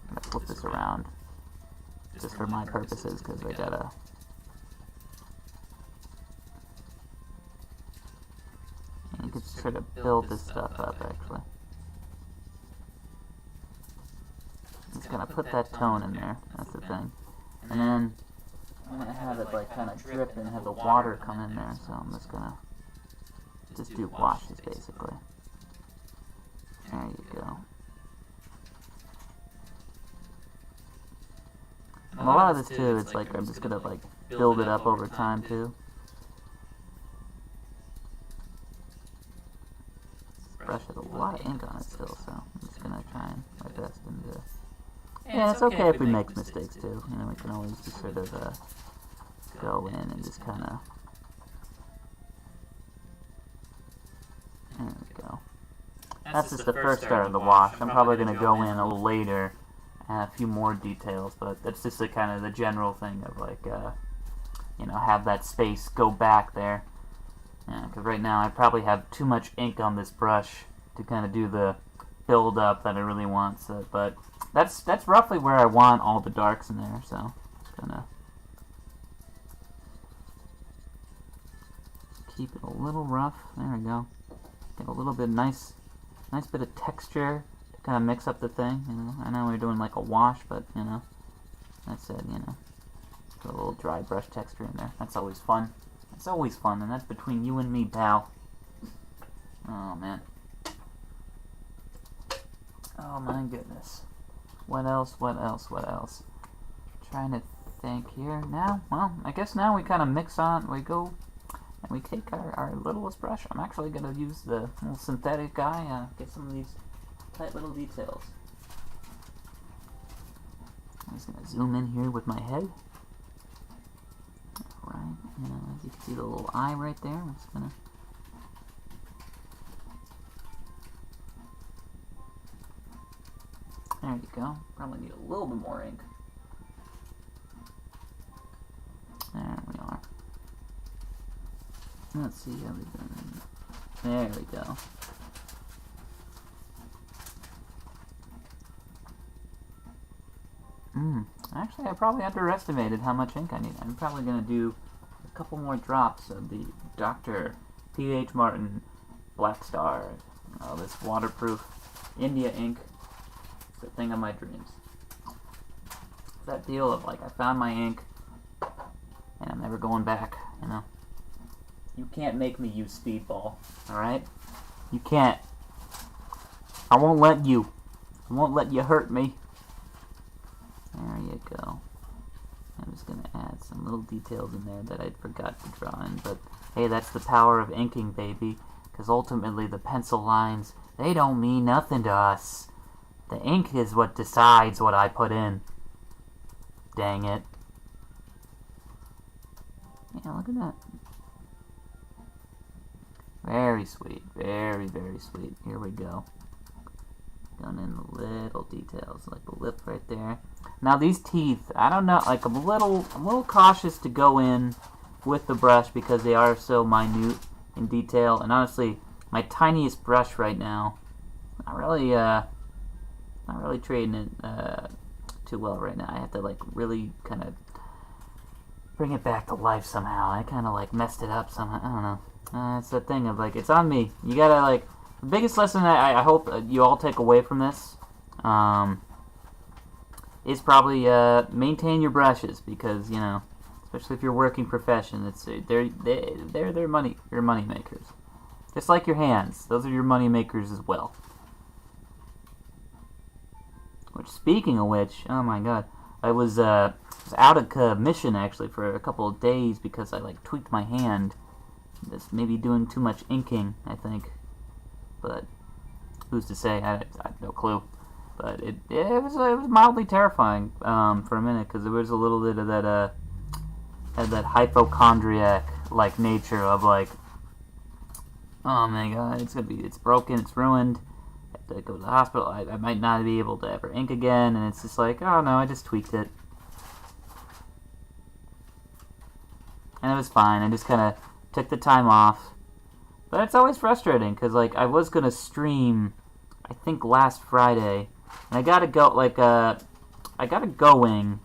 I'm going to flip this around, just for my purposes, because I gotta, and you can sort of build this stuff up, actually. Just gonna put that tone in there, that's the thing. And then, I'm gonna have it like kind of drip and have the water come in there, so I'm just gonna do washes basically. There you go. And a lot of this too, it's like I'm just gonna like build it up over time too. This brush has a lot of ink on it still, so I'm just gonna try and my best and yeah, it's okay if we make mistakes too. You know, we can always just sort of go in and just kind of. There we go. That's just the first start of the wash. I'm probably going to go in a little later and add a few more details, but that's just the kind of the general thing of like, you know, have that space go back there. Yeah, because right now I probably have too much ink on this brush to kind of do the build up that I really want. So, but that's roughly where I want all the darks in there. So, just gonna keep it a little rough. There we go. Get a little bit nice bit of texture to kind of mix up the thing. You know, I know we're doing like a wash, but you know, that's it. You know, put a little dry brush texture in there. That's always fun. It's always fun, and that's between you and me, pal. Oh man. Oh my goodness. What else? Trying to think here. Now, well, I guess now we kind of mix on, we go, and we take our littlest brush. I'm actually going to use the little synthetic guy, get some of these tight little details. I'm just going to zoom in here with my head. Alright, as you can see the little eye right there. I'm just going to there you go. Probably need a little bit more ink. There we are. Let's see how we done. There we go. Actually, I probably underestimated how much ink I need. I'm probably going to do a couple more drops of the Dr. P.H. Martin Black Star. Oh, this waterproof India ink. It's the thing of my dreams. It's that deal of, like, I found my ink, and I'm never going back, you know? You can't make me use Speedball, alright? You can't. I won't let you. I won't let you hurt me. There you go. I'm just going to add some little details in there that I forgot to draw in, but hey, that's the power of inking, baby, because ultimately the pencil lines, they don't mean nothing to us. The ink is what decides what I put in. Dang it. Yeah, look at that. Very sweet. Very, very sweet. Here we go. Going in the little details, like the lip right there. Now these teeth, I don't know, like I'm a little cautious to go in with the brush because they are so minute in detail. And honestly, my tiniest brush right now, not really trading it too well right now. I have to like really kind of bring it back to life somehow. I kind of like messed it up somehow. I don't know. It's the thing of like, it's on me. You gotta like. The biggest lesson that I hope you all take away from this is probably maintain your brushes, because, you know, especially if you're working profession, they're money makers. Just like your hands, those are your money makers as well. Which, speaking of which, oh my god, I was out of commission actually for a couple of days because I like tweaked my hand. Just maybe doing too much inking, I think. But who's to say? I have no clue. But it was mildly terrifying for a minute, because there was a little bit of that had that hypochondriac like nature of like, oh my god, it's broken, it's ruined. I have to go to the hospital. I might not be able to ever ink again, and it's just like, oh no, I just tweaked it, and it was fine. I just kind of took the time off. But it's always frustrating, because, like, I was going to stream, I think, last Friday, and I got to go, like, I got it going,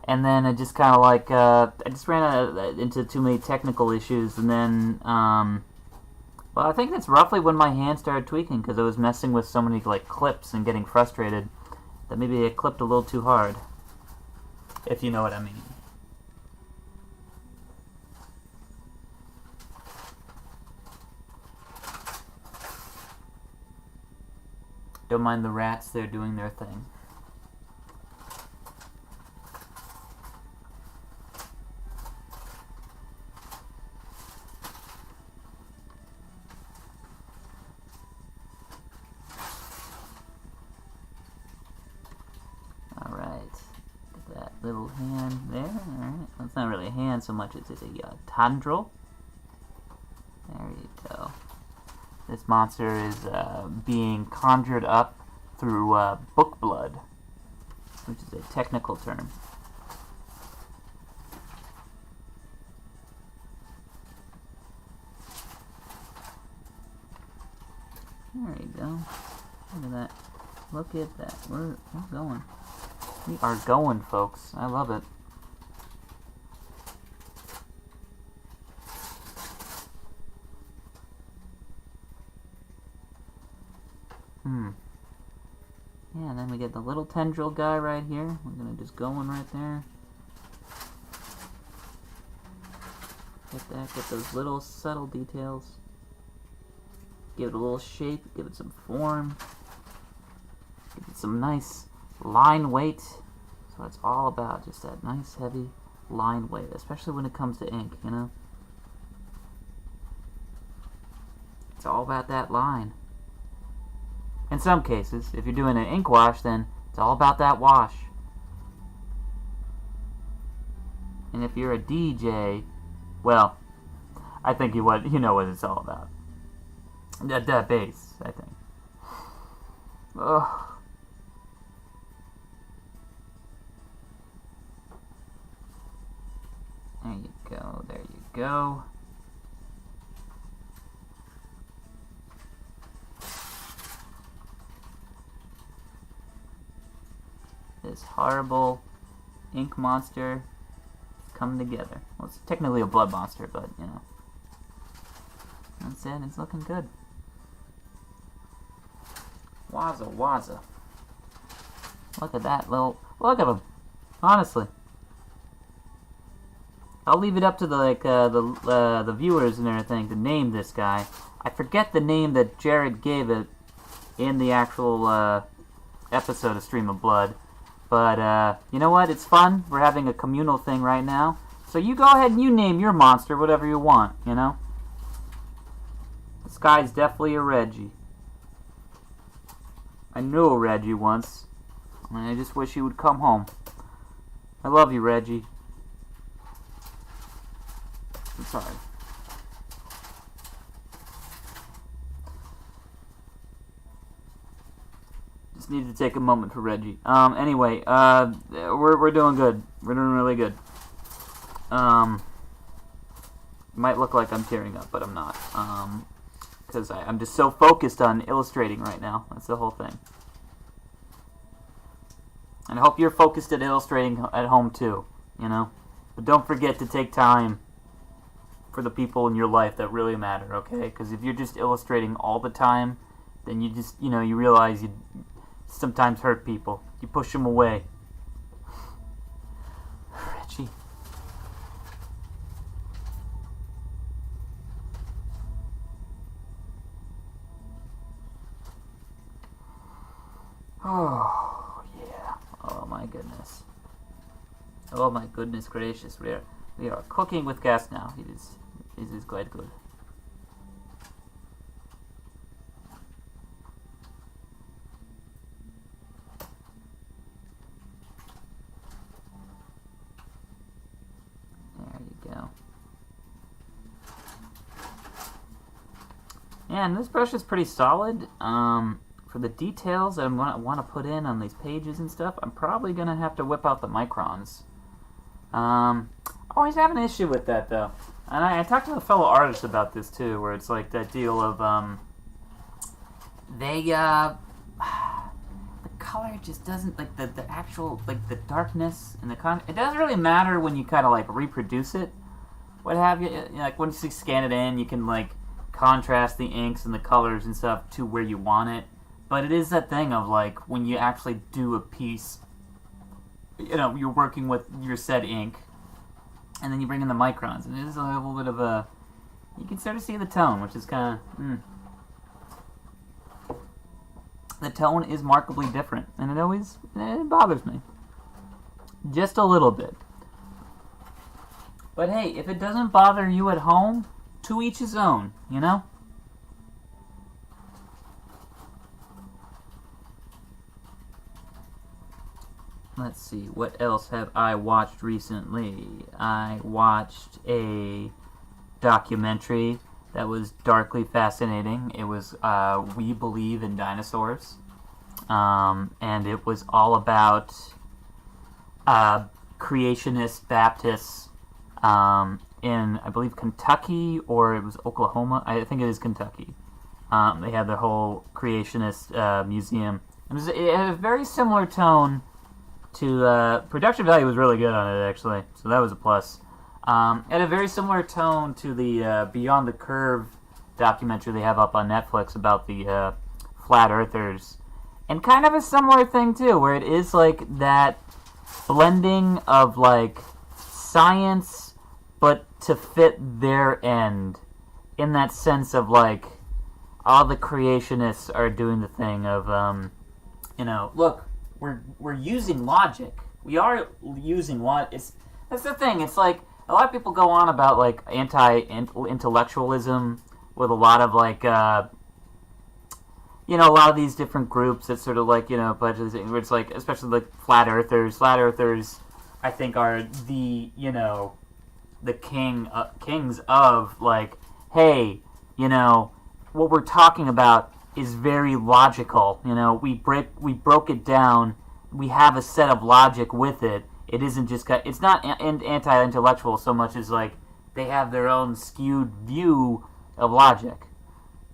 and then I just kind of, like, I just ran into too many technical issues, and then, well, I think that's roughly when my hand started tweaking, because I was messing with so many, like, clips and getting frustrated, that maybe I clipped a little too hard, if you know what I mean. Don't mind the rats, they're doing their thing. Alright, get that little hand there. Alright, that's not really a hand so much as it's a tendril. There you go. This monster is being conjured up through book blood, which is a technical term. There you go. Look at that. Look at that. We're going. We are going, folks. I love it. Yeah, and then we get the little tendril guy right here. We're gonna just go in right there. Get that, get those little subtle details. Give it a little shape, give it some form. Give it some nice line weight. That's what it's all about, just that nice heavy line weight, especially when it comes to ink, you know? It's all about that line. In some cases, if you're doing an ink wash, then it's all about that wash. And if you're a DJ, well, I think you know what it's all about. That bass, I think. Ugh. There you go, there you go. horrible ink monster coming together. Well, it's technically a blood monster, but, you know. That's it. It's looking good. Wazza. Look at that little... Look at him. Honestly. I'll leave it up to the viewers and everything to name this guy. I forget the name that Jared gave it in the actual episode of Stream of Blood. But, you know what? It's fun. We're having a communal thing right now. So you go ahead and you name your monster whatever you want, you know? This guy's definitely a Reggie. I knew a Reggie once. And I just wish he would come home. I love you, Reggie. I'm sorry. Just needed to take a moment for Reggie. Anyway, we're doing good. We're doing really good. Might look like I'm tearing up, but I'm not. Because I'm just so focused on illustrating right now. That's the whole thing. And I hope you're focused at illustrating at home too, you know? But don't forget to take time for the people in your life that really matter, okay? Because if you're just illustrating all the time, then you just, you know, you realize you sometimes hurt people. You push them away. Reggie. Oh, yeah. Oh, my goodness. Oh, my goodness gracious. We are cooking with gas now. It is quite good. There you go. Yeah, and this brush is pretty solid. For the details that I want to put in on these pages and stuff, I'm probably going to have to whip out the microns. Always have an issue with that, though. And I talked to a fellow artist about this, too, where it's like that deal of, the color just doesn't, like, the actual, like, the darkness and the it doesn't really matter when you kind of, like, reproduce it, what have you. Like, once you scan it in, you can, like, contrast the inks and the colors and stuff to where you want it. But it is that thing of, like, when you actually do a piece, you know, you're working with your said ink, and then you bring in the microns, and it is a little bit of a... You can start to see the tone, which is kind of... The tone is markedly different, and it bothers me. Just a little bit. But hey, if it doesn't bother you at home, to each his own, you know? Let's see, what else have I watched recently? I watched a documentary that was darkly fascinating. It was We Believe in Dinosaurs. And it was all about creationist Baptists in, I believe, Kentucky, or it was Oklahoma. I think it is Kentucky. They had their whole creationist museum. It had a very similar tone to production value was really good on it, actually, so that was a plus. It had a very similar tone to the Beyond the Curve documentary they have up on Netflix about the flat earthers, and kind of a similar thing too, where it is like that blending of like science but to fit their end, in that sense of like all the creationists are doing the thing of you know, look, we're using logic. We are using that's the thing. It's like a lot of people go on about like anti-intellectualism with a lot of like you know, a lot of these different groups that sort of like, you know, pledge these things where it's like, especially like flat earthers. Flat earthers, I think, are the, you know, the kings of like, hey, you know, what we're talking about is very logical. You know, we broke it down. We have a set of logic with it. It isn't just it's not anti-intellectual so much as like they have their own skewed view of logic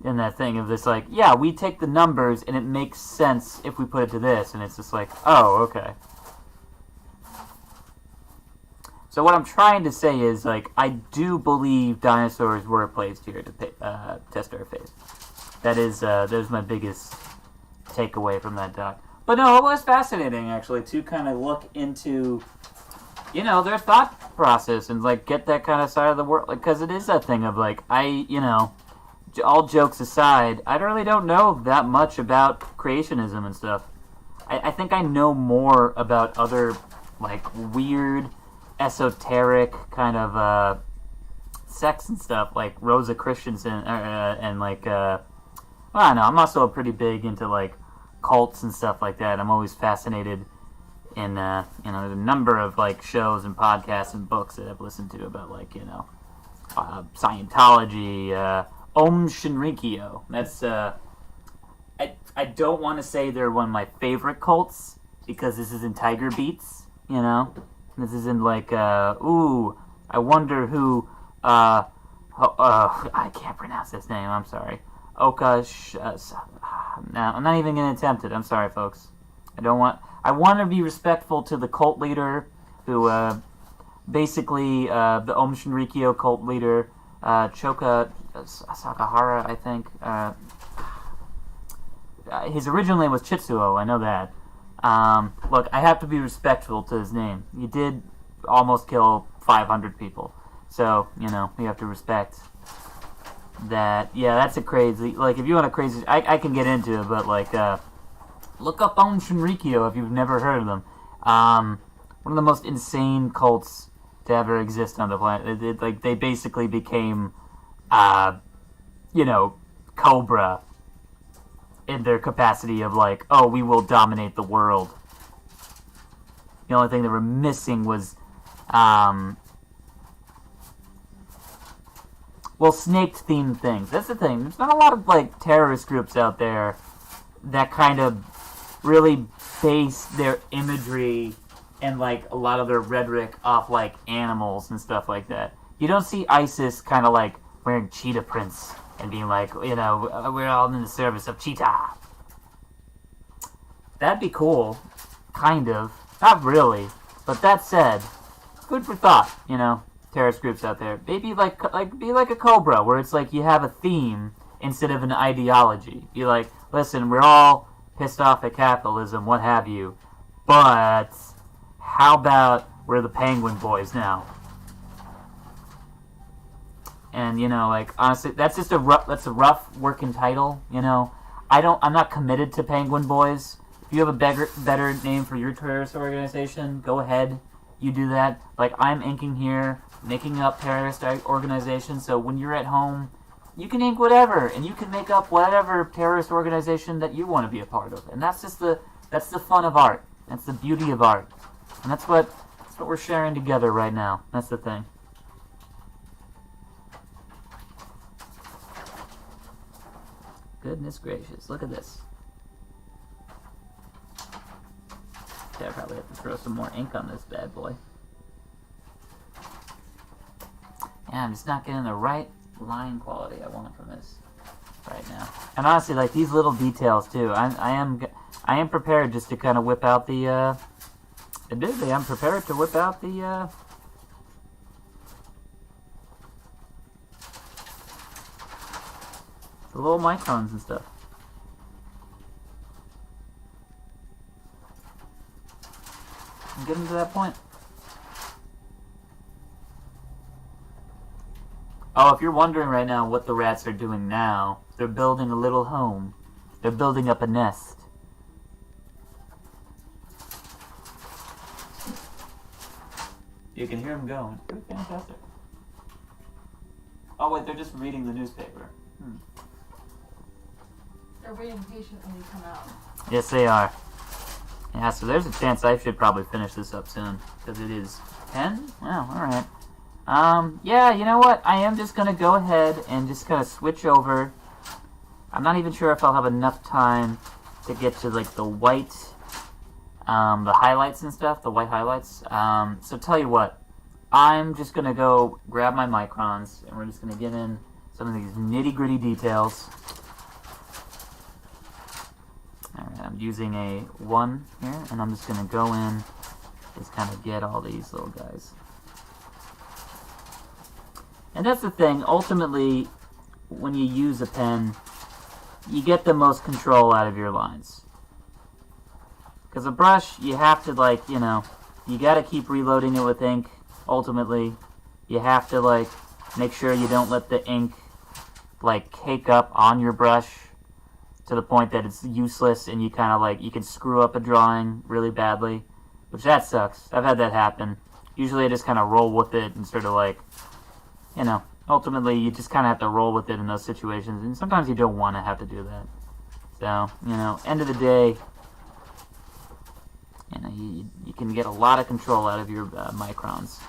in that thing of this, like, yeah, we take the numbers and it makes sense if we put it to this, and it's just like, oh, okay. So what I'm trying to say is, like, I do believe dinosaurs were placed here to test our faith. There's my biggest takeaway from that doc. But no, it was fascinating, actually, to kind of look into, you know, their thought process and, like, get that kind of side of the world. Because it is that thing of, like, all jokes aside, I really don't know that much about creationism and stuff. I think I know more about other, like, weird, esoteric kind of sects and stuff, like Rosa Christensen, and like, well, I don't know, I'm also pretty big into, like, cults and stuff like that. I'm always fascinated in, the number of, like, shows and podcasts and books that I've listened to about, like, Scientology, Om Shinrikyo. That's, I don't want to say they're one of my favorite cults, because this isn't Tiger Beats, you know? This isn't like, ooh, I wonder who, I can't pronounce this name, I'm sorry. No, I'm not even going to attempt it, I'm sorry, folks. I want to be respectful to the cult leader, who, basically, the Om Shinrikyo cult leader, Choka Sakahara, I think, his original name was Chitsuo, I know that. Look, I have to be respectful to his name. He did almost kill 500 people. So, we have to respect that. Yeah, that's a crazy, like, if you want a crazy, I can get into it, but, like, look up Om Shinrikyo if you've never heard of them. One of the most insane cults to ever exist on the planet. They basically became, Cobra in their capacity of, like, oh, we will dominate the world. The only thing they were missing was, snake-themed things. That's the thing. There's not a lot of, like, terrorist groups out there that kind of really base their imagery and, like, a lot of their rhetoric off, like, animals and stuff like that. You don't see ISIS kind of, like, wearing cheetah prints and being like, we're all in the service of cheetah. That'd be cool. Kind of. Not really. But that said, food for thought, terrorist groups out there. Maybe be like a Cobra, where it's like you have a theme instead of an ideology. Be like, listen, we're all pissed off at capitalism, what have you, but how about we're the Penguin Boys now? And, honestly, that's a rough working title, I'm not committed to Penguin Boys. If you have a better name for your terrorist organization, go ahead, you do that. Like, I'm inking here, making up terrorist organizations, so when you're at home, you can ink whatever, and you can make up whatever terrorist organization that you want to be a part of. And that's just that's the fun of art. That's the beauty of art. And that's what we're sharing together right now. That's the thing. Goodness gracious, look at this. Okay, I probably have to throw some more ink on this bad boy. Yeah, I'm just not getting the right line quality I want from this right now. And honestly, like, these little details too, I am prepared just to kind of whip out the, admittedly, I'm prepared to whip out the, the little microns and stuff. I'm getting to that point. Oh, if you're wondering right now what the rats are doing now, they're building a little home. They're building up a nest. You can hear them going. Pretty fantastic. Oh wait, they're just reading the newspaper. They're waiting patiently to come out. Yes, they are. Yeah, so there's a chance I should probably finish this up soon, because it is 10? Wow, alright. Yeah, you know what? I am just going to go ahead and just kind of switch over. I'm not even sure if I'll have enough time to get to, like, the white, the highlights and stuff, the white highlights. So tell you what, I'm just going to go grab my microns, and we're just going to get in some of these nitty-gritty details. Alright, I'm using a 1 here, and I'm just going to go in, just kind of get all these little guys. And that's the thing. Ultimately, when you use a pen, you get the most control out of your lines. Because a brush, you have to, like, you know, you got to keep reloading it with ink. Ultimately, you have to, like, make sure you don't let the ink, like, cake up on your brush to the point that it's useless and you kind of, like, you can screw up a drawing really badly. Which, that sucks. I've had that happen. Usually I just kind of roll with it and sort of, like, you know, ultimately you just kind of have to roll with it in those situations. And sometimes you don't want to have to do that. So, you know, end of the day, you know, you can get a lot of control out of your microns.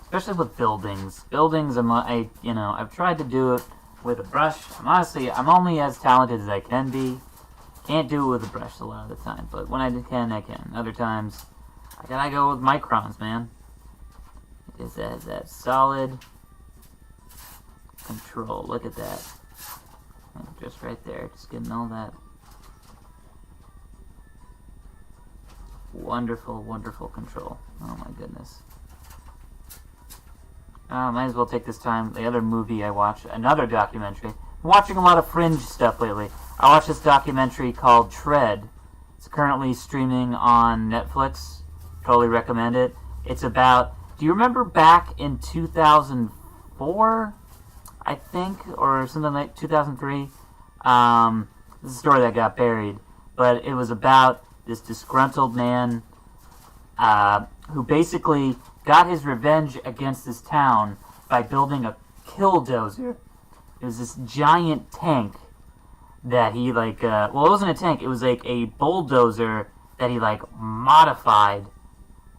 Especially with buildings. Buildings, I've tried to do it with a brush. I'm only as talented as I can be. Can't do it with a brush a lot of the time, but when I can, I can. Other times, I gotta go with microns, man. Because that solid control. Look at that. Just right there, just getting all that wonderful, wonderful control. Oh my goodness. Might as well take this time. The other movie I watched, another documentary. I'm watching a lot of Fringe stuff lately. I watched this documentary called Tread. It's currently streaming on Netflix. Totally recommend it. It's about, do you remember back in 2004, I think, or something like 2003? This is a story that got buried, but it was about this disgruntled man who basically got his revenge against this town by building a killdozer. It was this giant tank that he, like, well, it wasn't a tank, it was like a bulldozer that he, like, modified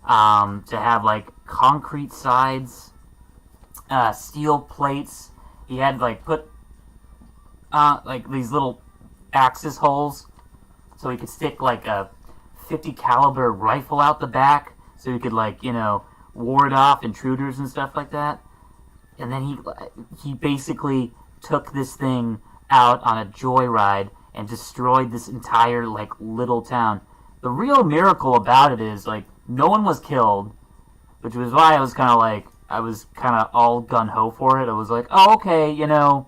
to have, like, concrete sides, steel plates. He had, like, put, like, these little axis holes so he could stick, like, a 50 caliber rifle out the back so he could, like, you know, ward off intruders and stuff like that. And then he basically took this thing out on a joyride and destroyed this entire, like, little town. The real miracle about it is, like, no one was killed, which was why I was kind of all gun-ho for it. I was like, oh, okay, you know,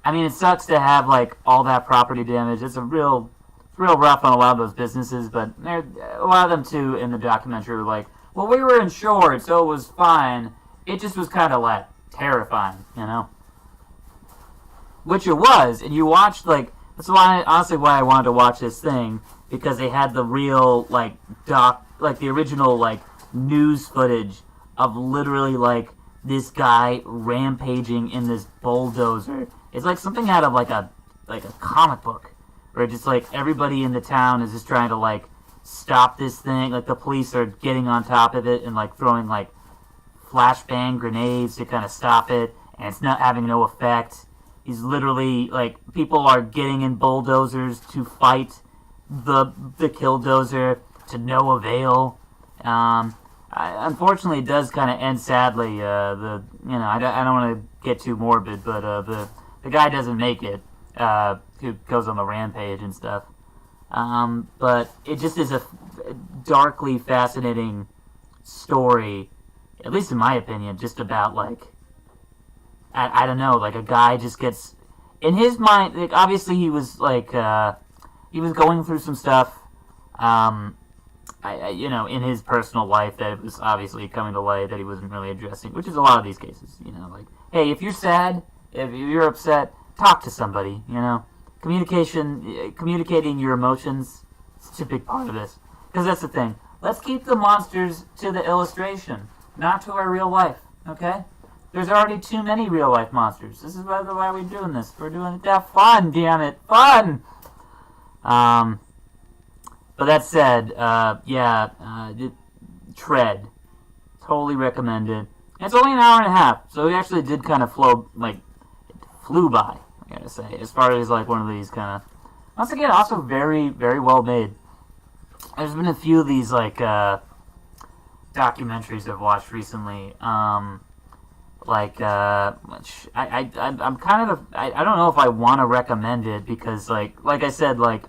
I mean, it sucks to have, like, all that property damage. It's real rough on a lot of those businesses, but a lot of them, too, in the documentary were like, well, we were insured, so it was fine. It just was kind of, like, terrifying, you know? Which it was, and you watched, like, that's honestly why I wanted to watch this thing, because they had the real, like, the original, like, news footage of literally, like, this guy rampaging in this bulldozer. It's like something out of, like a comic book, where just, like, everybody in the town is just trying to, like, stop this thing. Like, the police are getting on top of it and, like, throwing, like, flashbang grenades to kind of stop it, and it's not having no effect. He's literally, like, people are getting in bulldozers to fight the killdozer to no avail. Unfortunately, it does kind of end sadly. I don't want to get too morbid, but the guy doesn't make it. Who goes on the rampage and stuff. But it just is a darkly fascinating story, at least in my opinion, just about, like, I don't know, like, a guy just gets, in his mind, like, obviously he was, like, he was going through some stuff, in his personal life that was obviously coming to light that he wasn't really addressing, which is a lot of these cases, you know, like, hey, if you're sad, if you're upset, talk to somebody, you know? Communicating your emotions, is such a big part of this. Because that's the thing. Let's keep the monsters to the illustration, not to our real life, okay? There's already too many real life monsters. This is why we're doing this. We're doing it to have fun, damn it. Fun! But that said, Tread. Totally recommend it. And it's only an hour and a half, so it actually did kind of flew by, I gotta say, as far as, like, one of these kind of, once again, also very, very well made. There's been a few of these, like, documentaries I've watched recently, which I'm kind of, I don't know if I want to recommend it, because, like I said, like,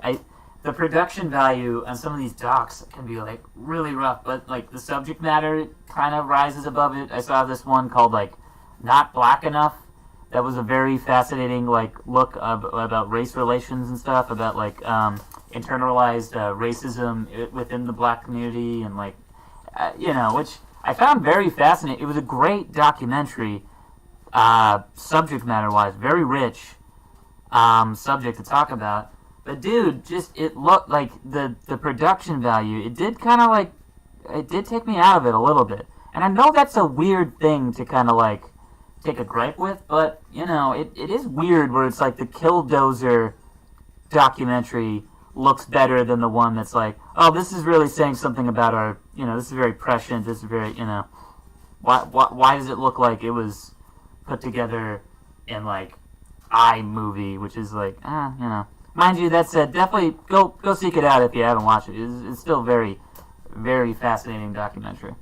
the production value on some of these docs can be like really rough, but like the subject matter kind of rises above it. I saw this one called like Not Black Enough. That was a very fascinating like look about race relations and stuff, about like internalized racism within the black community, and like which I found very fascinating. It was a great documentary, subject matter wise, very rich subject to talk about. But dude, just it looked like the production value. It did kind of like it did take me out of it a little bit, and I know that's a weird thing to kind of like take a gripe with, but it is weird where it's like the Killdozer documentary looks better than the one that's like, oh, this is really saying something about our, this is very prescient, this is very, why does it look like it was put together in like iMovie, which is like, mind you, that said, definitely go seek it out if you haven't watched it. It's still very, very fascinating documentary.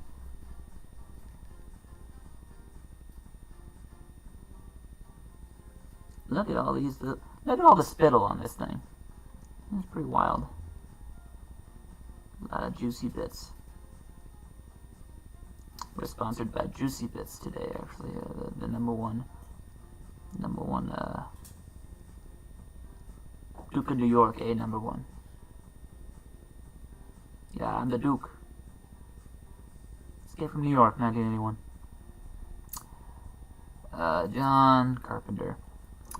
Look at all these. Look at all the spittle on this thing. It's pretty wild. A lot of juicy bits. We're sponsored by Juicy Bits today. Actually, the number one Duke of New York, number one. Yeah, I'm the Duke. Escape from New York, 1981. John Carpenter.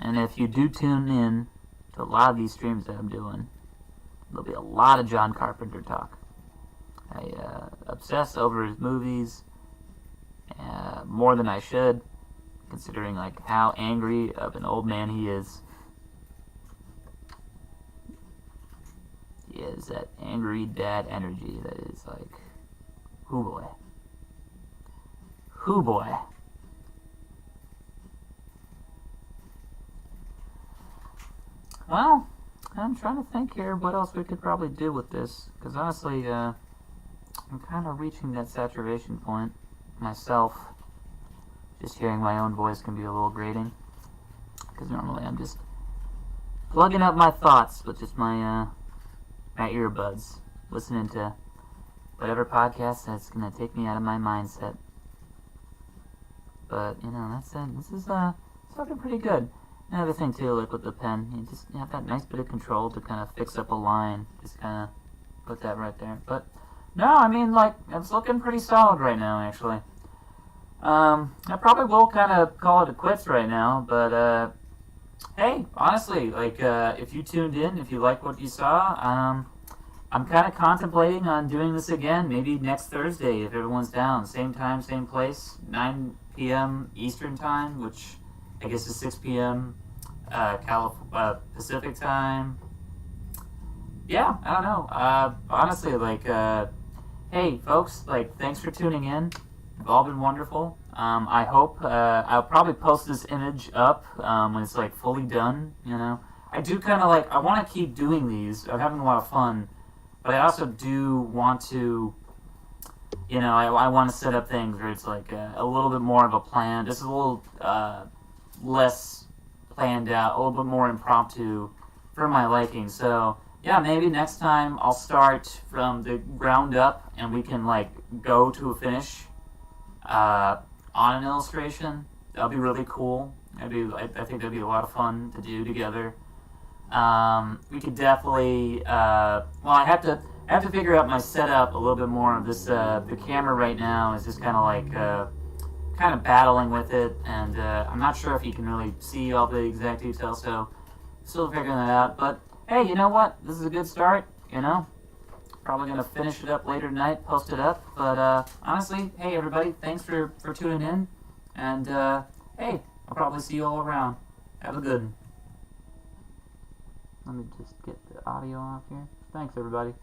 And if you do tune in to a lot of these streams that I'm doing, there'll be a lot of John Carpenter talk. I obsess over his movies more than I should, considering like how angry of an old man he is. He has that angry dad energy that is like, hoo boy. Hoo boy. Well, I'm trying to think here what else we could probably do with this, because honestly, I'm kind of reaching that saturation point myself. Just hearing my own voice can be a little grating, because normally I'm just plugging up my thoughts with just my earbuds, listening to whatever podcast that's going to take me out of my mindset. But, that's it. This is looking pretty good. Another thing too, like with the pen, you just have that nice bit of control to kind of fix up a line. Just kind of put that right there. But no, I mean, like, it's looking pretty solid right now, actually. I probably will kind of call it a quits right now, but hey, honestly, like, if you tuned in, if you like what you saw, I'm kind of contemplating on doing this again, maybe next Thursday if everyone's down. Same time, same place, 9 p.m. Eastern time, which I guess is 6 p.m. Pacific time. Yeah, I don't know. Honestly, like, hey, folks, like, thanks for tuning in. You've all been wonderful. I hope I'll probably post this image up when it's like fully done. I do kind of like, I want to keep doing these. I'm having a lot of fun, but I also do want to, I want to set up things where it's like a little bit more of a plan. Just a little less planned out, a little bit more impromptu for my liking. So yeah, maybe next time I'll start from the ground up and we can like go to a finish on an illustration. That'll be really cool. I think that'd be a lot of fun to do together. We could definitely I have to figure out my setup a little bit more. This the camera right now is just kind of like kind of battling with it, and I'm not sure if you can really see all the exact details, so still figuring that out. But hey, you know what? This is a good start, Probably going to finish it up later tonight, post it up. But honestly, hey everybody, thanks for tuning in, and hey, I'll probably see you all around. Have a good one. Let me just get the audio off here. Thanks everybody.